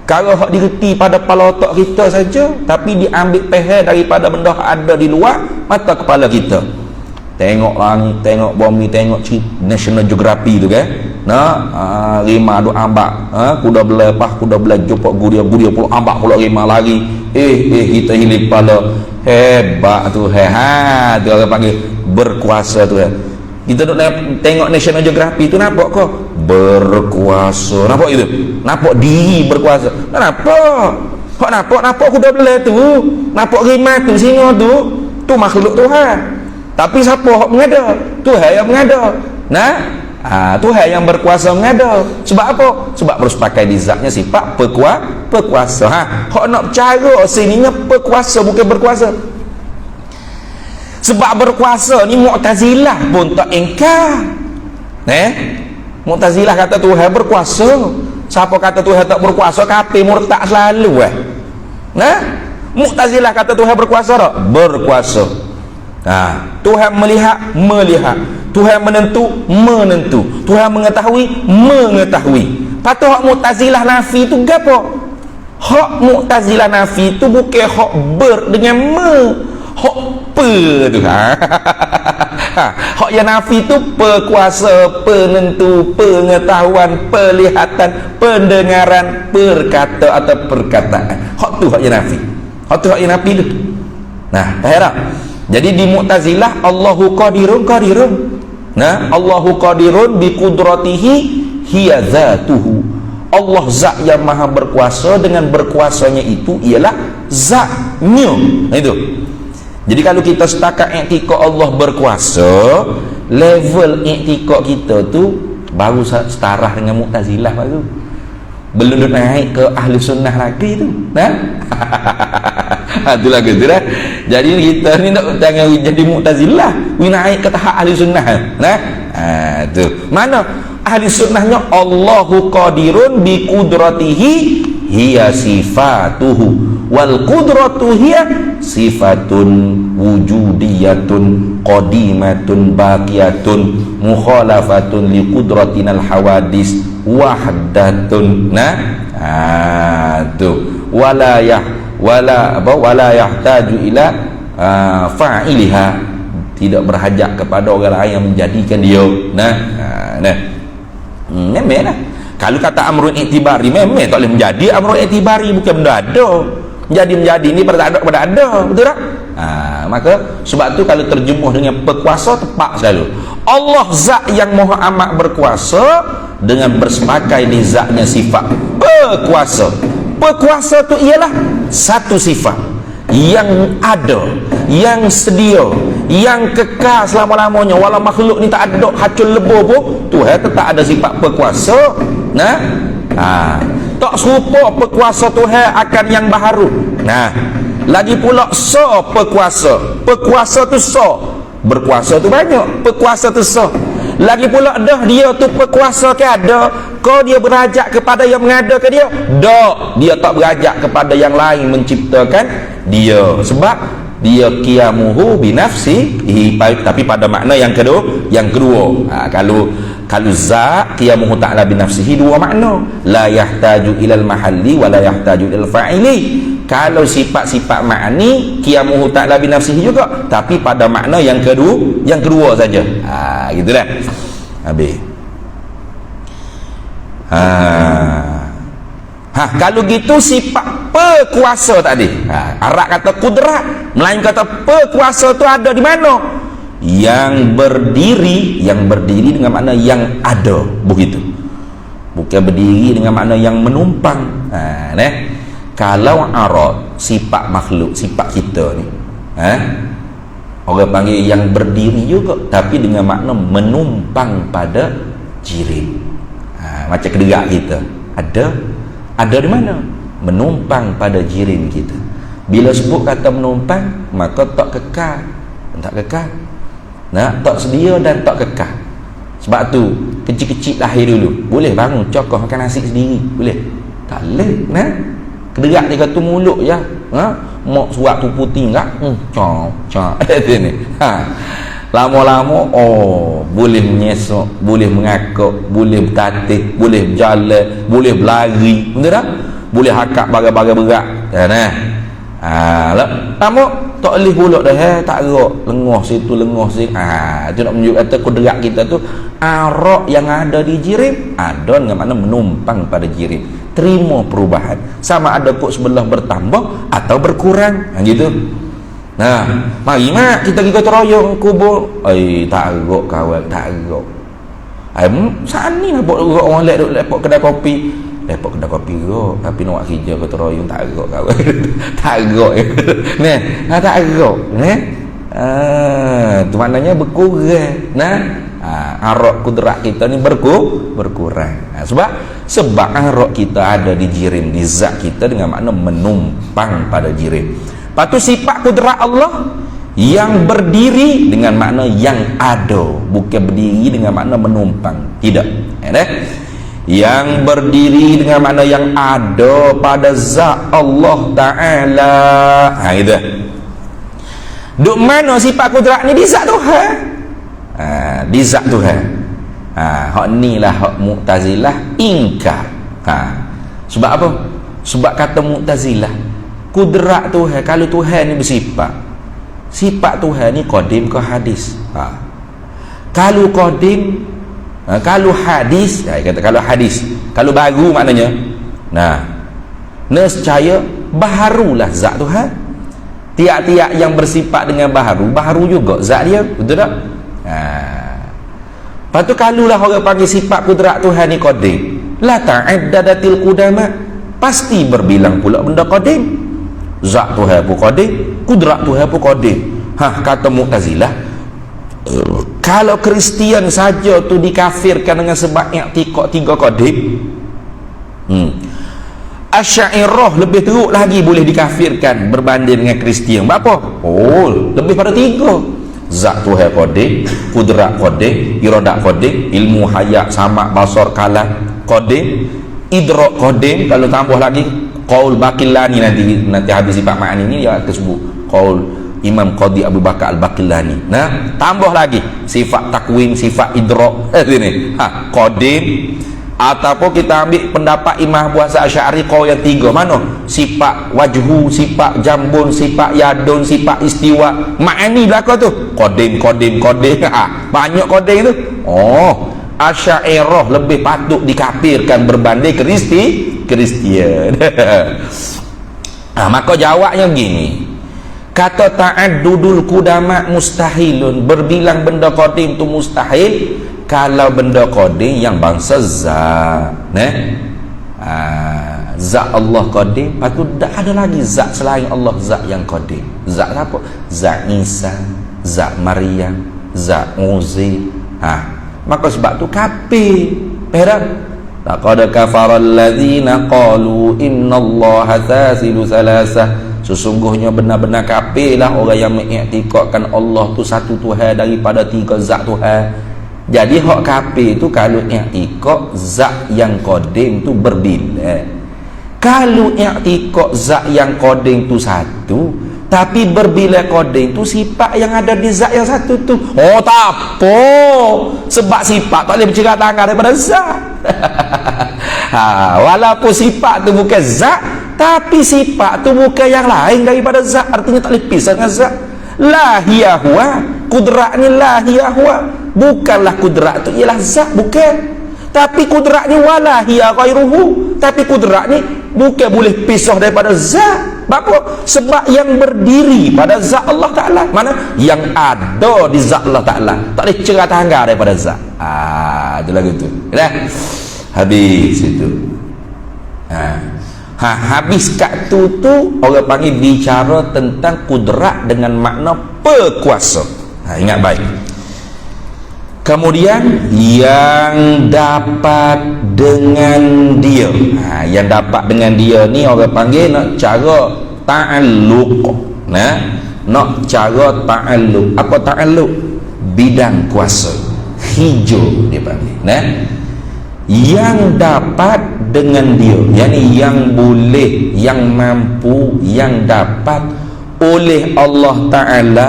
Kalau hak digerti pada kepala otak kita saja, tapi diambil faham daripada benda ada di luar mata kepala kita. Tengok langit, tengok bumi, tengok National Geography tu kan. Rima duk ambak, kuda belepah, kuda belajupok guria pula ambak pula rima lari. Kita hilir kepala. Hebat tu. Tu orang panggil berkuasa tu. Kita duk tengok National Geography tu, nampak kau berkuasa, nampak itu, nampak diri berkuasa. Nampak kuda belah tu, nampak rima tu, singa tu makhluk Tuhan. Tapi siapa yang mengada? Tuhan yang mengada. Tuhan yang berkuasa mengada. Sebab apa? Sebab bersepakai di zatnya sifat berkuasa. Hak nak percaya sininya berkuasa bukan berkuasa. Sebab berkuasa ni Mu'tazilah pun tak ingkar. Mu'tazilah kata Tuhan berkuasa. Siapa kata Tuhan tak berkuasa, kafir murtad selalu. Mu'tazilah kata Tuhan berkuasa tak? Berkuasa. Tuhan melihat. Tuhan menentu. Tuhan mengetahui. Patut hak Mu'tazilah nafi tu gapo? Hak Mu'tazilah nafi tu bukan hak ber dengan hak tu. Hak yang nafi tu berkuasa, penentu, pengetahuan, pelihatan, pendengaran, berkata atau perkataan. Hak tu hak yang nafi. Hak tu hak yang nafi tu. Tak harap. Jadi di Mu'tazilah Allahu qadirun. Allahu qadirun bi qudratihi hiya zatuhu. Allah zat yang maha berkuasa, dengan berkuasanya itu ialah zatnya. Itu. Jadi kalau kita setakat i'tikad Allah berkuasa, level i'tikad kita tu baru setara dengan Mu'tazilah baru. Belum naik ke ahli sunnah lagi tu. Itulah gitu dah. Jadi kita ni nak jangan jadi Mu'tazilah, naik ke tahap ahli sunnah. Tu. Mana ahli sunnahnya? Allahu qadirun bi qudratihi hiya sifatuhu wal qudratu hiya sifatun wujudiyatun qadimatun baqiyatun mukhalafatun li qudratinal hawadis wahdatun. Tu wala yahtaju ila fa'iliha, tidak berhajat kepada orang lain yang menjadikan dia. Memang lah. Kalau kata amrun iktibari, memang tak boleh menjadi amrun iktibari, bukan benda ada. Menjadi ni pada ada, betul tak? Maka sebab tu kalau terjemuh dengan berkuasa, tepat selalu. Allah zat yang maha amat berkuasa, dengan bersepakai di zatnya sifat berkuasa. Berkuasa tu ialah satu sifat yang ada, yang sedia, yang kekal selama-lamanya. Walau makhluk ni tak ada hacul lebur pun, Tuhan tetap ada sifat berkuasa. Tak serupa berkuasa Tuhan akan yang baharu. Lagi pula berkuasa. Berkuasa tu berkuasa tu banyak, berkuasa tu lagi pula dah dia tu berkuasa ke ada, kau dia berajak kepada yang mengada ke dia? Tak, dia tak berajak kepada yang lain menciptakan dia. Sebab dia qiyamuhu binafsihi, tapi pada makna yang kedua. Kalau Kalau zat qiyamuhu ta'ala binafsihi dua makna, la yahtaju ilal mahalli wa la yahtaju ilal fa'ili. Kalau sifat-sifat ma'ani qiyamuhu ta'ala binafsihi juga, tapi pada makna yang kedua saja. Gitu dah. Habis. Kalau gitu sifat pekuasa tadi, Arab kata kudrat, Melayu kata pekuasa tu ada di mana? Yang berdiri dengan makna yang ada, begitu. Bukan berdiri dengan makna yang menumpang. Kalau Arab sifat makhluk, sifat kita ni, orang panggil yang berdiri juga, tapi dengan makna menumpang pada jirim. Macam kederak kita, ada di mana? Menumpang pada jirim kita. Bila sebut kata menumpang, maka tak kekal. Tak sedia dan tak kekal. Sebab tu kecil-kecil lahir dulu boleh bangun cokoh makan nasi sendiri, boleh? Tak boleh. Kederak dia kata mulut je. Mak suap tu putih enggak? Ni. Lama-lama boleh menyesok, boleh mengakak, boleh bertatih, boleh berjalan, boleh berlari, betul tak? Boleh hakak bagai-bagai berat. Lama tak boleh pulak dah, tak gerak, lengah situ lengah sini. Itu nak menunjuk kata kudrat kita tu arak yang ada di jirim, ada dengan makna menumpang pada jirim, terima perubahan, sama ada kok sebelah bertambah atau berkurang, gitu. Mari mak kita pergi gotong royong kubur. Tak gerak kawan, tak gerak. Saat ni nak buat gerak orang lepok kedai kopi. Lepok kedai kopi gerak, tapi nak buat kerja gotong royong tak gerak kawan. Tak gerak. Tak gerak. Tu maknanya berkurang. Arak kudrat kita ni berkurang. Sebab arak kita ada di jirim, di zat kita dengan makna menumpang pada jirim. Lepas tu sifat kudrat Allah yang berdiri dengan makna yang ada, bukan berdiri dengan makna menumpang, tidak. Yang berdiri dengan makna yang ada pada zat Allah Ta'ala. Gitu. Duk mana sifat kudrat ni? Di zat Tuhan. Di zat Tuhan. Hak ni lah hak Mu'tazilah ingkar. Sebab apa? Sebab kata Mu'tazilah, kudrat Tuhan, kalau Tuhan ni bersifat, sifat Tuhan ni qadim ke hadis. Kalau qadim, kalau hadis, kata kalau hadis, kalau baru maknanya, nescaya baharulah zat Tuhan. Tiap-tiap yang bersifat dengan baharu juga zat dia, betul tak? Lepas tu kalulah orang panggil sifat kudrat Tuhan ni qadim, la ta'addadatil qudama, pasti berbilang pula benda qadim. Zat Tuhan pun qadim, kudrat Tuhan pun qadim. Kata Mu'tazilah, kalau Kristian saja tu dikafirkan dengan sebab i'tiqad tiga qadim, Asy'ariyah lebih teruk lagi boleh dikafirkan berbanding dengan Kristian. Berapa? Lebih pada tiga. Zat Tuhan qadim, kudrat qadim, iradat qadim, ilmu hayat, sama, basar, kalam qadim, idrak qadim. Kalau tambah lagi qaul Baqillani, nanti habis sifat ma'ani ni dia akan sebut qaul Imam Qadi Abu Bakar Al-Baqillani. Tambah lagi sifat takwim, sifat idrak sini. Qadim. Ataupun kita ambil pendapat Imam Abu Hasan Asy'ari qaul yang tiga, mana? Sifat wajhu, sifat jambun, sifat yadun, sifat istiwa. Ma'ani belaka tu. Qadim. Banyak qadim tu. Asy'ariyah lebih patut dikafirkan berbanding Kristian. Maka jawabnya begini, kata ta'addudul qudama mustahilun, berbilang benda qadim tu mustahil kalau benda qadim yang bangsa zat. Zat Allah qadim, lepas tu tak ada lagi zat selain Allah, zat yang qadim. Zat apa? Zat Isa, zat Maryam, zat Uzair. Maka sebab tu kafir. Laqad kafara alladzina qalu innallaha thalithu thalatha. Sesungguhnya benar-benar kafirlah orang yang mengiktikadkan Allah tu satu Tuhan daripada tiga zat Tuhan. Jadi hak kafir tu kalau iktikad zat yang qadim tu berbila. Kalau i'tikad zat yang qadim tu satu, Tapi berbila koding tu sifat yang ada di zat yang satu tu. Oh tak apa. Sebab sifat tak boleh bercerai tangan daripada zat. Walaupun sifat tu bukan zat, tapi sifat tu bukan yang lain daripada zat. Artinya tak boleh pisah dengan zat. La hiya huwa. Kudrat ni la hiya huwa. Bukanlah kudrat tu ialah zat, bukan. Tapi kudrat ni wala hiya ghairuhu. Tapi kudrat ni bukan boleh pisah daripada zat. Apa? Sebab yang berdiri pada zat Allah Ta'ala. Mana? Yang ada di zat Allah Ta'ala. Tak boleh cerai tangga daripada zat. Itu lagu tu. Dah? Habis itu. Habis kat tu orang panggil bicara tentang kudrat dengan makna berkuasa. Ingat baik. Kemudian yang dapat dengan dia. Yang dapat dengan dia ni orang panggil nak cara ta'alluq. Nak cara ta'alluq. Apa ta'alluq? Bidang kuasa. Hijau dia panggil. Yang dapat dengan dia, yakni yang boleh, yang mampu, yang dapat oleh Allah Ta'ala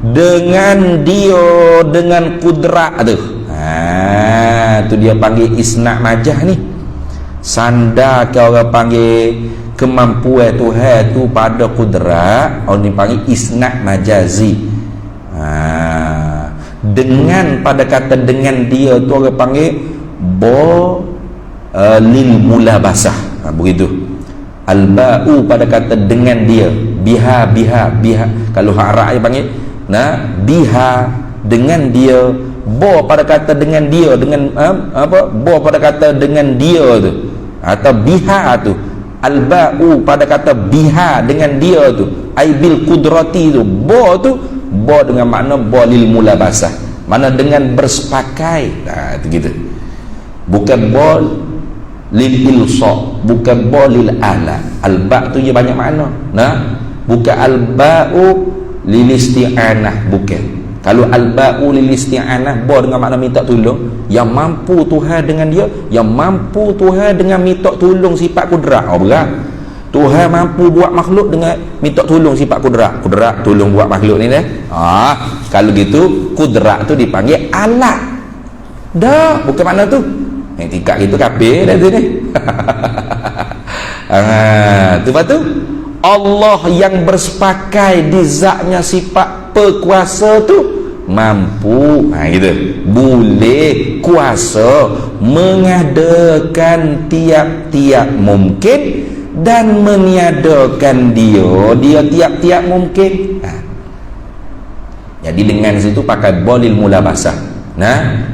dengan dia, dengan kudrat tu. Tu dia panggil isnak majah ni. Sandar ke orang panggil kemampuan Tuhan tu pada kudrat, orang ni panggil isnak majazi. Dengan pada kata dengan dia tu orang panggil lil mulabasah. Begitu. Al-ba'u pada kata dengan dia, biha. Kalau hak Arab dia panggil biha, dengan dia. Bo pada kata dengan dia, dengan bo pada kata dengan dia tu, atau biha tu. Al-ba'u pada kata biha, dengan dia tu, ai bil kudrati tu. Bo tu, bo dengan makna bo lil mulabasah, mana dengan bersepakai. Itu gitu. Bukan bo lil ilsa, bukan bo lil ala. Al-ba' tu dia banyak makna. Bukan al-ba'u lil isti'anah, bukan. Kalau al-ba'u lil isti'anah, bo dengan makna minta tolong. Yang mampu Tuhan dengan dia, yang mampu Tuhan dengan minta tolong sifat kudrat. Berat. Tuhan mampu buat makhluk dengan minta tolong sifat kudrat. Kudrat tolong buat makhluk ni dah. Kalau gitu kudrat tu dipanggil alat. Dah, bukan makna tu. Yang tingkat gitu kafir dah tu ni. Lepas tu Allah yang bersepakai di zatnya sifat berkuasa tu mampu, gitu, boleh, kuasa mengadakan tiap-tiap mungkin dan meniadakan dia tiap-tiap mungkin. Jadi dengan situ pakai bolil mulabasah.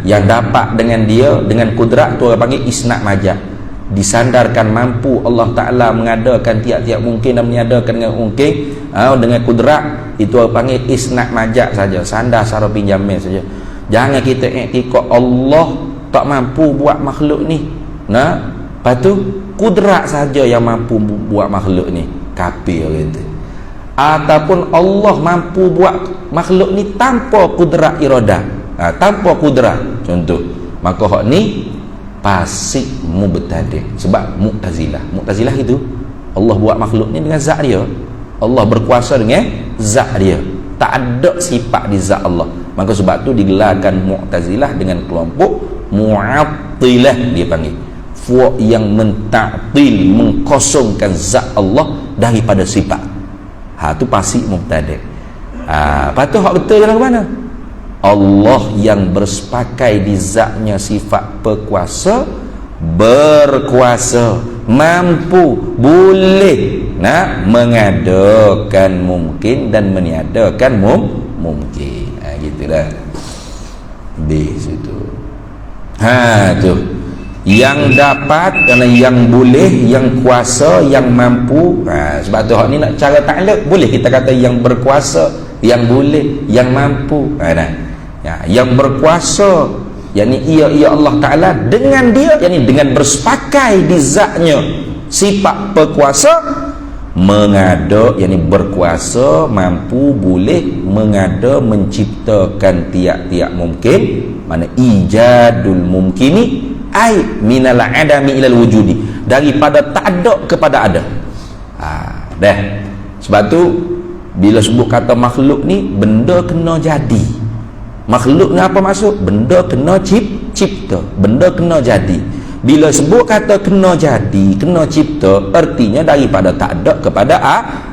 Yang dapat dengan dia, dengan kudrat tu orang panggil isnak majah. Disandarkan mampu Allah Ta'ala mengadakan tiap-tiap mungkin dan meniadakan dengan mungkin, dengan kudrat, itu orang panggil isnak majak saja, sandar secara pinjaman saja. Jangan kita iktikad Allah tak mampu buat makhluk ni. Lepas tu kudrat saja yang mampu buat makhluk ni, kafir gitu. Ataupun Allah mampu buat makhluk ni tanpa kudrat iradah, tanpa kudrat, contoh, maka hak ni fasik mubtadi'. Sebab Mu'tazilah itu Allah buat makhluk ni dengan zat dia, Allah berkuasa dengan zat dia, tak ada sifat di zat Allah. Maka sebab tu digelarkan Mu'tazilah dengan kelompok Mu'attilah, dia panggil fuq yang mentaktil, mengkosongkan zat Allah daripada sifat. Tu fasik mubtadi'. Patut hak betul jalan ke mana? Allah yang bersepakai di zatnya sifat berkuasa, mampu, boleh mengadakan mungkin dan meniadakan mungkin. Gitulah di situ. Tu yang dapat, kerana yang boleh, yang kuasa, yang mampu. Sebab tu hak ni nak cara ta'alluq, boleh kita kata yang berkuasa, yang boleh, yang mampu. Yang berkuasa, yakni ia Allah Ta'ala dengan dia, yakni dengan bersepakai di zatnya sifat berkuasa, mengada, yakni berkuasa, mampu, boleh mengada, menciptakan tiap-tiap mungkin. Mana ijadul mumkini ai minal adami ilal wujudi, daripada tak ada kepada ada. Dah. Sebab tu Bila sebut kata makhluk ni, benda kena jadi. Makhluk ni apa maksud? Benda kena cipta, benda kena jadi. Bila sebut kata kena jadi, kena cipta, artinya daripada tak ada kepada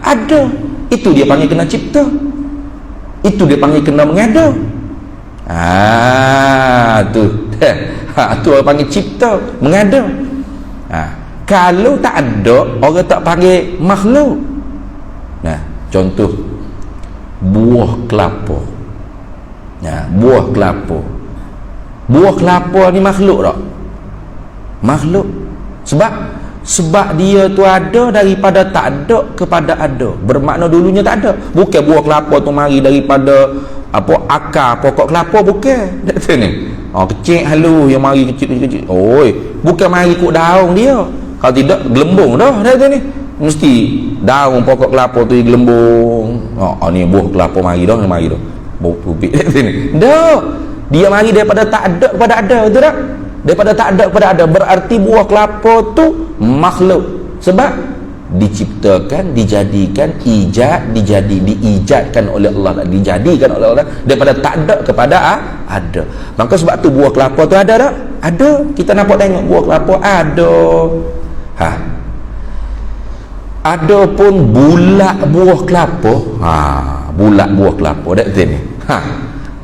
ada. Itu dia panggil kena cipta. Itu dia panggil kena mengada. Tu tu orang panggil cipta, mengada. Kalau tak ada, orang tak panggil makhluk. Contoh buah kelapa. Buah kelapa. Buah kelapa ni makhluk tak? Makhluk. Sebab dia tu ada daripada tak ada kepada ada. Bermakna dulunya tak ada. Bukan buah kelapa tu mari daripada akar pokok kelapa, bukan. Tak tahu ni. Kecil halus yang mari kecil-kecil. Bukan mari ikut daun dia. Kalau tidak gelembung dah tu ni. Mesti daun pokok kelapa tu gelembung. Ni buah kelapa mari dah. Bau pubik ni. Dah. Dia mari daripada tak ada kepada ada, betul tak? Daripada tak ada kepada ada, berarti buah kelapa tu makhluk. Sebab diciptakan, dijadikan, diijadkan oleh Allah, dijadikan oleh Allah daripada tak ada kepada ada. Maka sebab tu buah kelapa tu ada tak? Ada. Kita nampak tengok buah kelapa ada. Ada pun bulat buah kelapa. Bulat buah kelapa dak sini.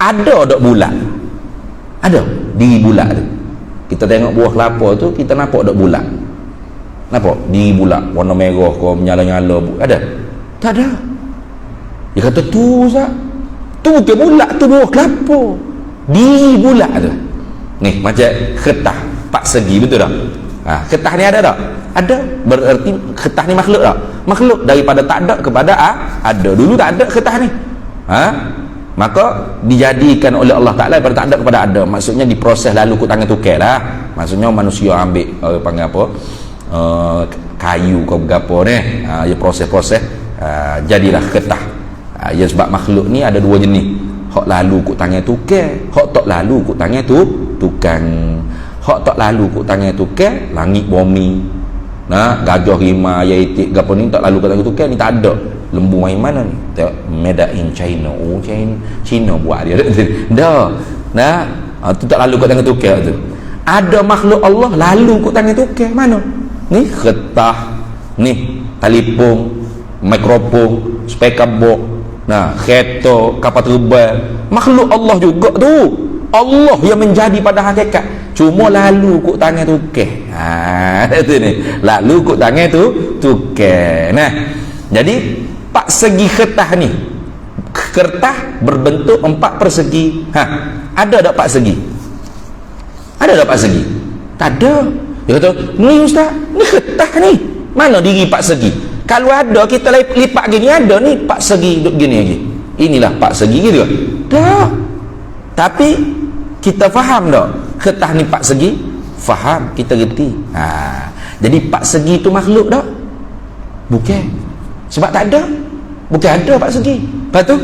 Ada tak bulat? Ada di bulat tu. Kita tengok buah kelapa tu, kita nampak tak bulat? Nampak? Di bulat, warna merah ke, menyala-nyala. Ada? Tak ada. Dia kata tu Ustaz. Tu bukan bulat, tu buah kelapa. Di bulat tu. Ni macam kertas pak segi, betul tak? Kertas ni ada tak? Ada. Berarti kertas ni makhluk tak? Makhluk. Daripada tak ada kepada ada. Dulu tak ada kertas ni. Maka dijadikan oleh Allah Ta'ala daripada tak ada kepada ada. Maksudnya diproses lalu ke tangan tukar lah. Maksudnya manusia ambil panggil apa, kayu ke berapa ni, dia proses-proses, jadilah kertas. Ya, sebab makhluk ni ada dua jenis. Hak lalu ke tangan tukar, hak tak lalu ke tangan tu tukang. Hak tak lalu ke tangan tukar, langit bumi, gajah rimau itik gapo ni tak lalu ke tangan tukar, ni tak ada. Lembu main mana ni? Tengok, made in China. China buat dia. Dah. Tu tak lalu kat tangan tukar tu. Ada makhluk Allah lalu kat tangan tukar. Mana? Ni kertas, ni telefon, mikrofon, speaker box, kereta, kapal terbang. Makhluk Allah juga tu. Allah yang menjadi pada hakikat. Cuma lalu kat tangan tukar. Tu ni. Lalu kat tangan tu tukar. Jadi pak segi kertas ni, kertas berbentuk 4 persegi. Ada tak pak segi? Ada tak pak segi? Tak ada. Dia kata, ni Ustaz, ni kertas ni, mana diri pak segi? Kalau ada, kita lipat gini, ada ni pak segi duduk gini lagi. Inilah pak segi gitu. Dah. Tapi kita faham tak kertas ni pak segi? Faham, kita reti. Jadi pak segi tu makhluk tak? Bukan. Sebab tak ada. Bukan ada pak segi. Lepas tu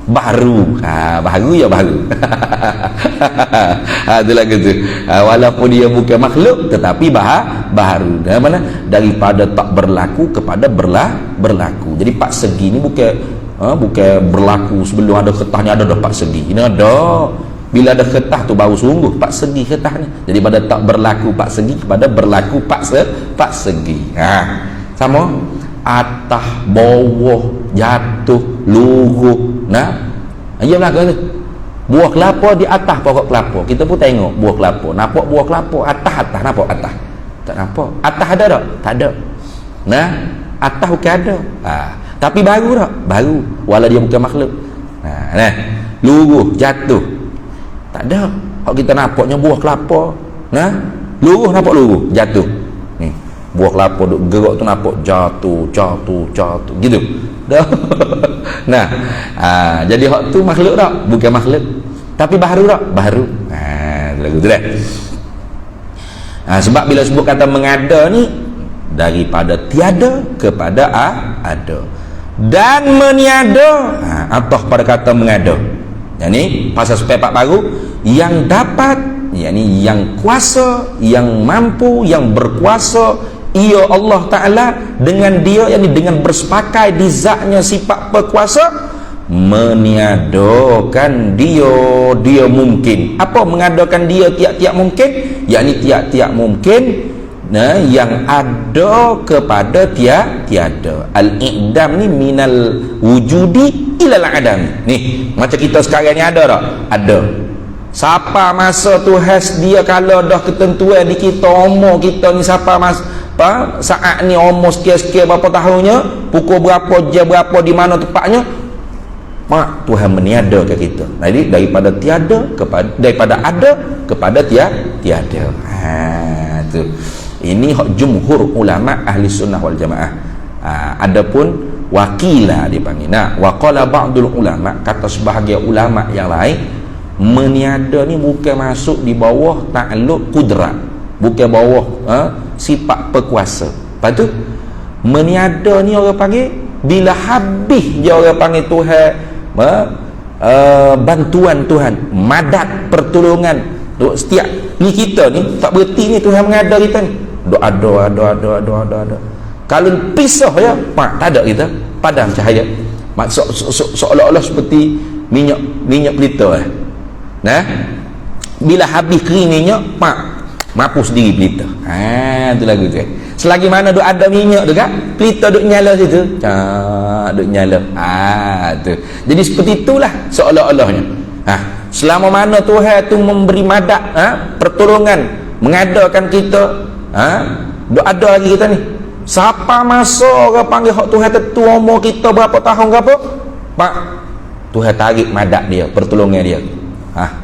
baru. Baru ya baru. Itulah gitu. Walaupun dia bukan makhluk, tetapi baru. Dari mana? Daripada tak berlaku kepada berlaku. Jadi pak segi ni bukan berlaku sebelum ada kertas ni, ada dah pak segi. Ini ada. Bila ada kertas tu baru sungguh pak segi kertas ni. Jadi pada tak berlaku pak segi kepada berlaku pak segi. Sama. Atas, bawah, jatuh, luruh. Ia berlaku tu. Buah kelapa di atas pokok kelapa. Kita pun tengok buah kelapa. Nampak buah kelapa atas, nampak atas. Tak nampak. Atas ada tak? Tak ada. Atas bukan ada. Tapi baru tak? Baru. Walau dia bukan makhluk. Luruh, jatuh. Tak ada. Kalau kita nampaknya buah kelapa. Luruh, nampak luruh, jatuh. Ni. Buah kelapa duk gerak tu nampak jatuh gitu. Dah. Jadi hak tu makhluk tak? Bukan makhluk. Tapi baru tak? Baru. Lagu tu dah. Sebab bila sebut kata mengada ni, daripada tiada kepada ada. Dan meniada, atau pada kata mengada. Yang ni pasal sepepak baru yang dapat, yakni yang kuasa, yang mampu, yang berkuasa, ia Allah Ta'ala dengan dia, yakni dengan bersepakai di zatnya sifat berkuasa, meniadakan dia mungkin. Apa mengadakan dia tiap-tiap mungkin? Yakni tiap-tiap mungkin yang ada kepada tiada. Al-i'dam ni minal wujudi ilal adam. Ni macam kita sekarang ni ada tak? Ada. Siapa masa Tuhan dia kalau dah ketentuan di kita umur kita ni, siapa saat ni umur sekian-sekian berapa tahunnya, pukul berapa, jam berapa, di mana tepatnya, mak Tuhan meniadakan kita. Jadi daripada ada kepada tiada. Tu. Ini hak jumhur ulama ahli sunnah wal jamaah. Adapun wakila dipanggil. Waqala ba'dul ulama, kata sebahagian ulama yang lain, meniada ni bukan masuk di bawah ta'alluq qudrat, bukan bawah sifat berkuasa. Lepas tu meniada ni orang panggil bila habis dia orang panggil Tuhan, bantuan Tuhan, madat, pertolongan setiap ni kita ni tak berhenti ni Tuhan mengada kita ni. Ada. Kalau pisah ya, tak ada kita, padam cahaya. Maksud seolah-olah seperti minyak pelita bila habis kering minyak, mampus sendiri pelita. Tu lagu tu. Selagi mana duk ada minyak tu kan, pelita duk nyala situ. Duk nyala. Tu. Jadi seperti itulah seolah-olahnya. Selama mana Tuhan tu memberi madat, pertolongan, mengadakan kita, duk ada lagi kita ni. Siapa masa orang panggil hak Tuhan tentu umur kita berapa tahun ke apa, Tuhan tarik madat dia, pertolongan dia.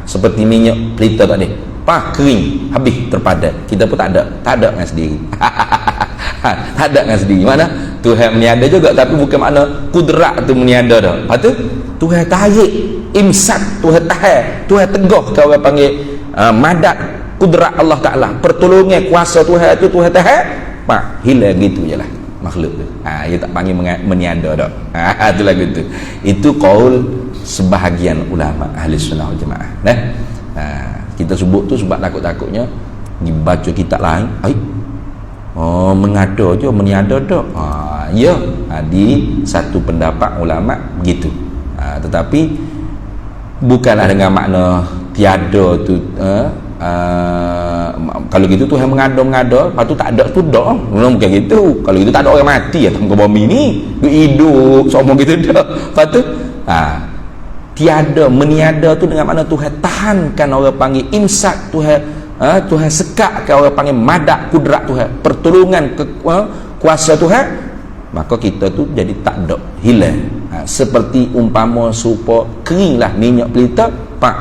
Seperti minyak pelita tadi, kering, habis, terpadat. Kita pun tak ada dengan sendiri. Tak ada dengan sendiri. Mana Tuhan meniada juga, tapi bukan makna kudrat tu meniada dah. Lepas tu Tuhan tarik, imsak, Tuhan tahan, Tuhan tegah ke orang panggil madat kudrat Allah Ta'ala, pertolongan kuasa Tuhan tu Tuhan tahan, hilang gitu je lah makhluk tu. Dia tak panggil meniada dah. Tu lagu tu. Itu qaul sebahagian ulama ahli sunnah wal jamaah. Kita sebut tu sebab takut-takutnya dibaca kitab lain, mengada je, meniada dah. Di satu pendapat ulama begitu. Tetapi bukanlah dengan makna tiada tu. Kalau gitu Tuhan mengada, lepas tu tak ada tu dah. Bukan gitu. Kalau gitu tak ada orang mati atas muka bumi ni, dia hidup semua gitu dah. Lepas tu tiada, meniada tu dengan makna Tuhan tahankan, orang panggil imsak, Tuhan sekatkan, orang panggil madak kudrat Tuhan, pertolongan kuasa Tuhan, maka kita tu jadi tak ada, hilang. Seperti umpama supaya keringlah minyak pelita,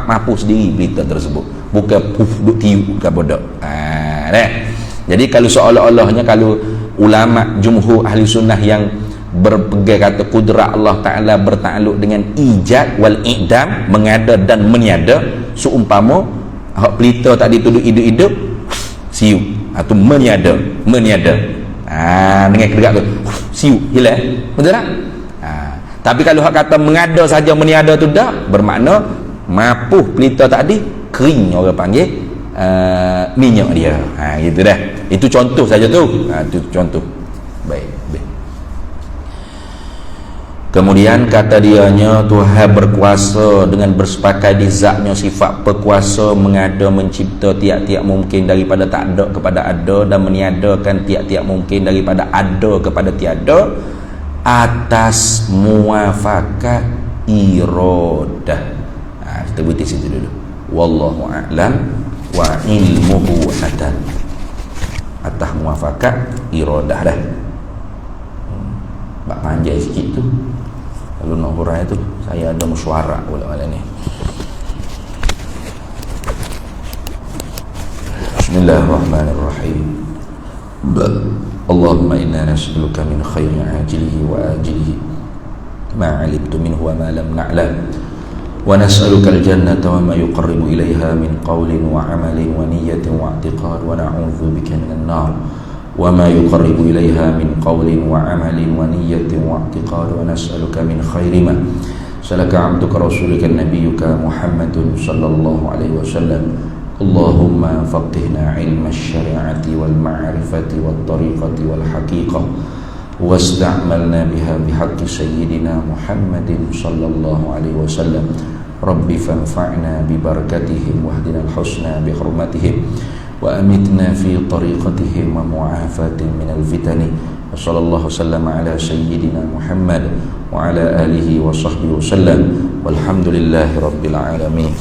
mampu sendiri pelita tersebut, bukan duk tiup ke bodoh. Jadi kalau seolah-olahnya, kalau ulama jumhur ahli sunnah yang berpegang kata kudrat Allah Ta'ala bertakluk dengan ijad wal i'dam, mengada dan meniada, seumpama hak pelita tadi tu hidup-hidup siup, atau meniada dengan kedekat tu siup, hilang, betul tak? Tapi kalau hak kata mengada saja meniada tu dah, bermakna mapuh pelita tadi kering, orang panggil minyak dia. Gitu dah. Itu contoh saja tu. Itu contoh. Baik. Kemudian kata dianya, Tuhan berkuasa dengan bersepakai di zatnya sifat berkuasa, mengada, mencipta tiap-tiap mungkin daripada tak ada kepada ada, dan meniadakan tiap-tiap mungkin daripada ada kepada tiada, atas muafakat iradah. Kita berhenti situ dulu. Wallahu a'lam wa ilmuhu adan. Atas muafakat iradah dah. Bak panjang sikit tu. Kalau nak hurai tu, saya ada mesyuarat pula malam ni. Bismillahirrahmanirrahim. Allahumma inna nas'aluka min khayri ajilihi wa ajilihi ma 'alimtu minhu wa ma lam na'lam, wa nas'aluka al-jannata wa ma yuqarribu ilayha min qawlin wa 'amalin wa niyyatin wa i'tiqad, wa na'udzu bika minan nar wa ma yuqarribu ilayha min qawlin wa 'amalin wa niyyatin wa i'tiqad, wa nas'aluka min khayri ma salaka 'abduka rasulika nabiyyuka Muhammadun sallallahu alaihi wasallam. Allahumma faqihna ilma syari'ah الشفاعة والمعرفة والطريقة والحقيقة واستعملنا بها بحق سيدنا محمد صلى الله عليه وسلم. رب فانفعنا ببركتهم واهدنا الحسنى بحرمتهم وأمتنا في طريقتهم ومعافاة من الفتن. وصلى الله وسلم على سيدنا محمد وعلى آله وصحبه وسلم والحمد لله رب العالمين.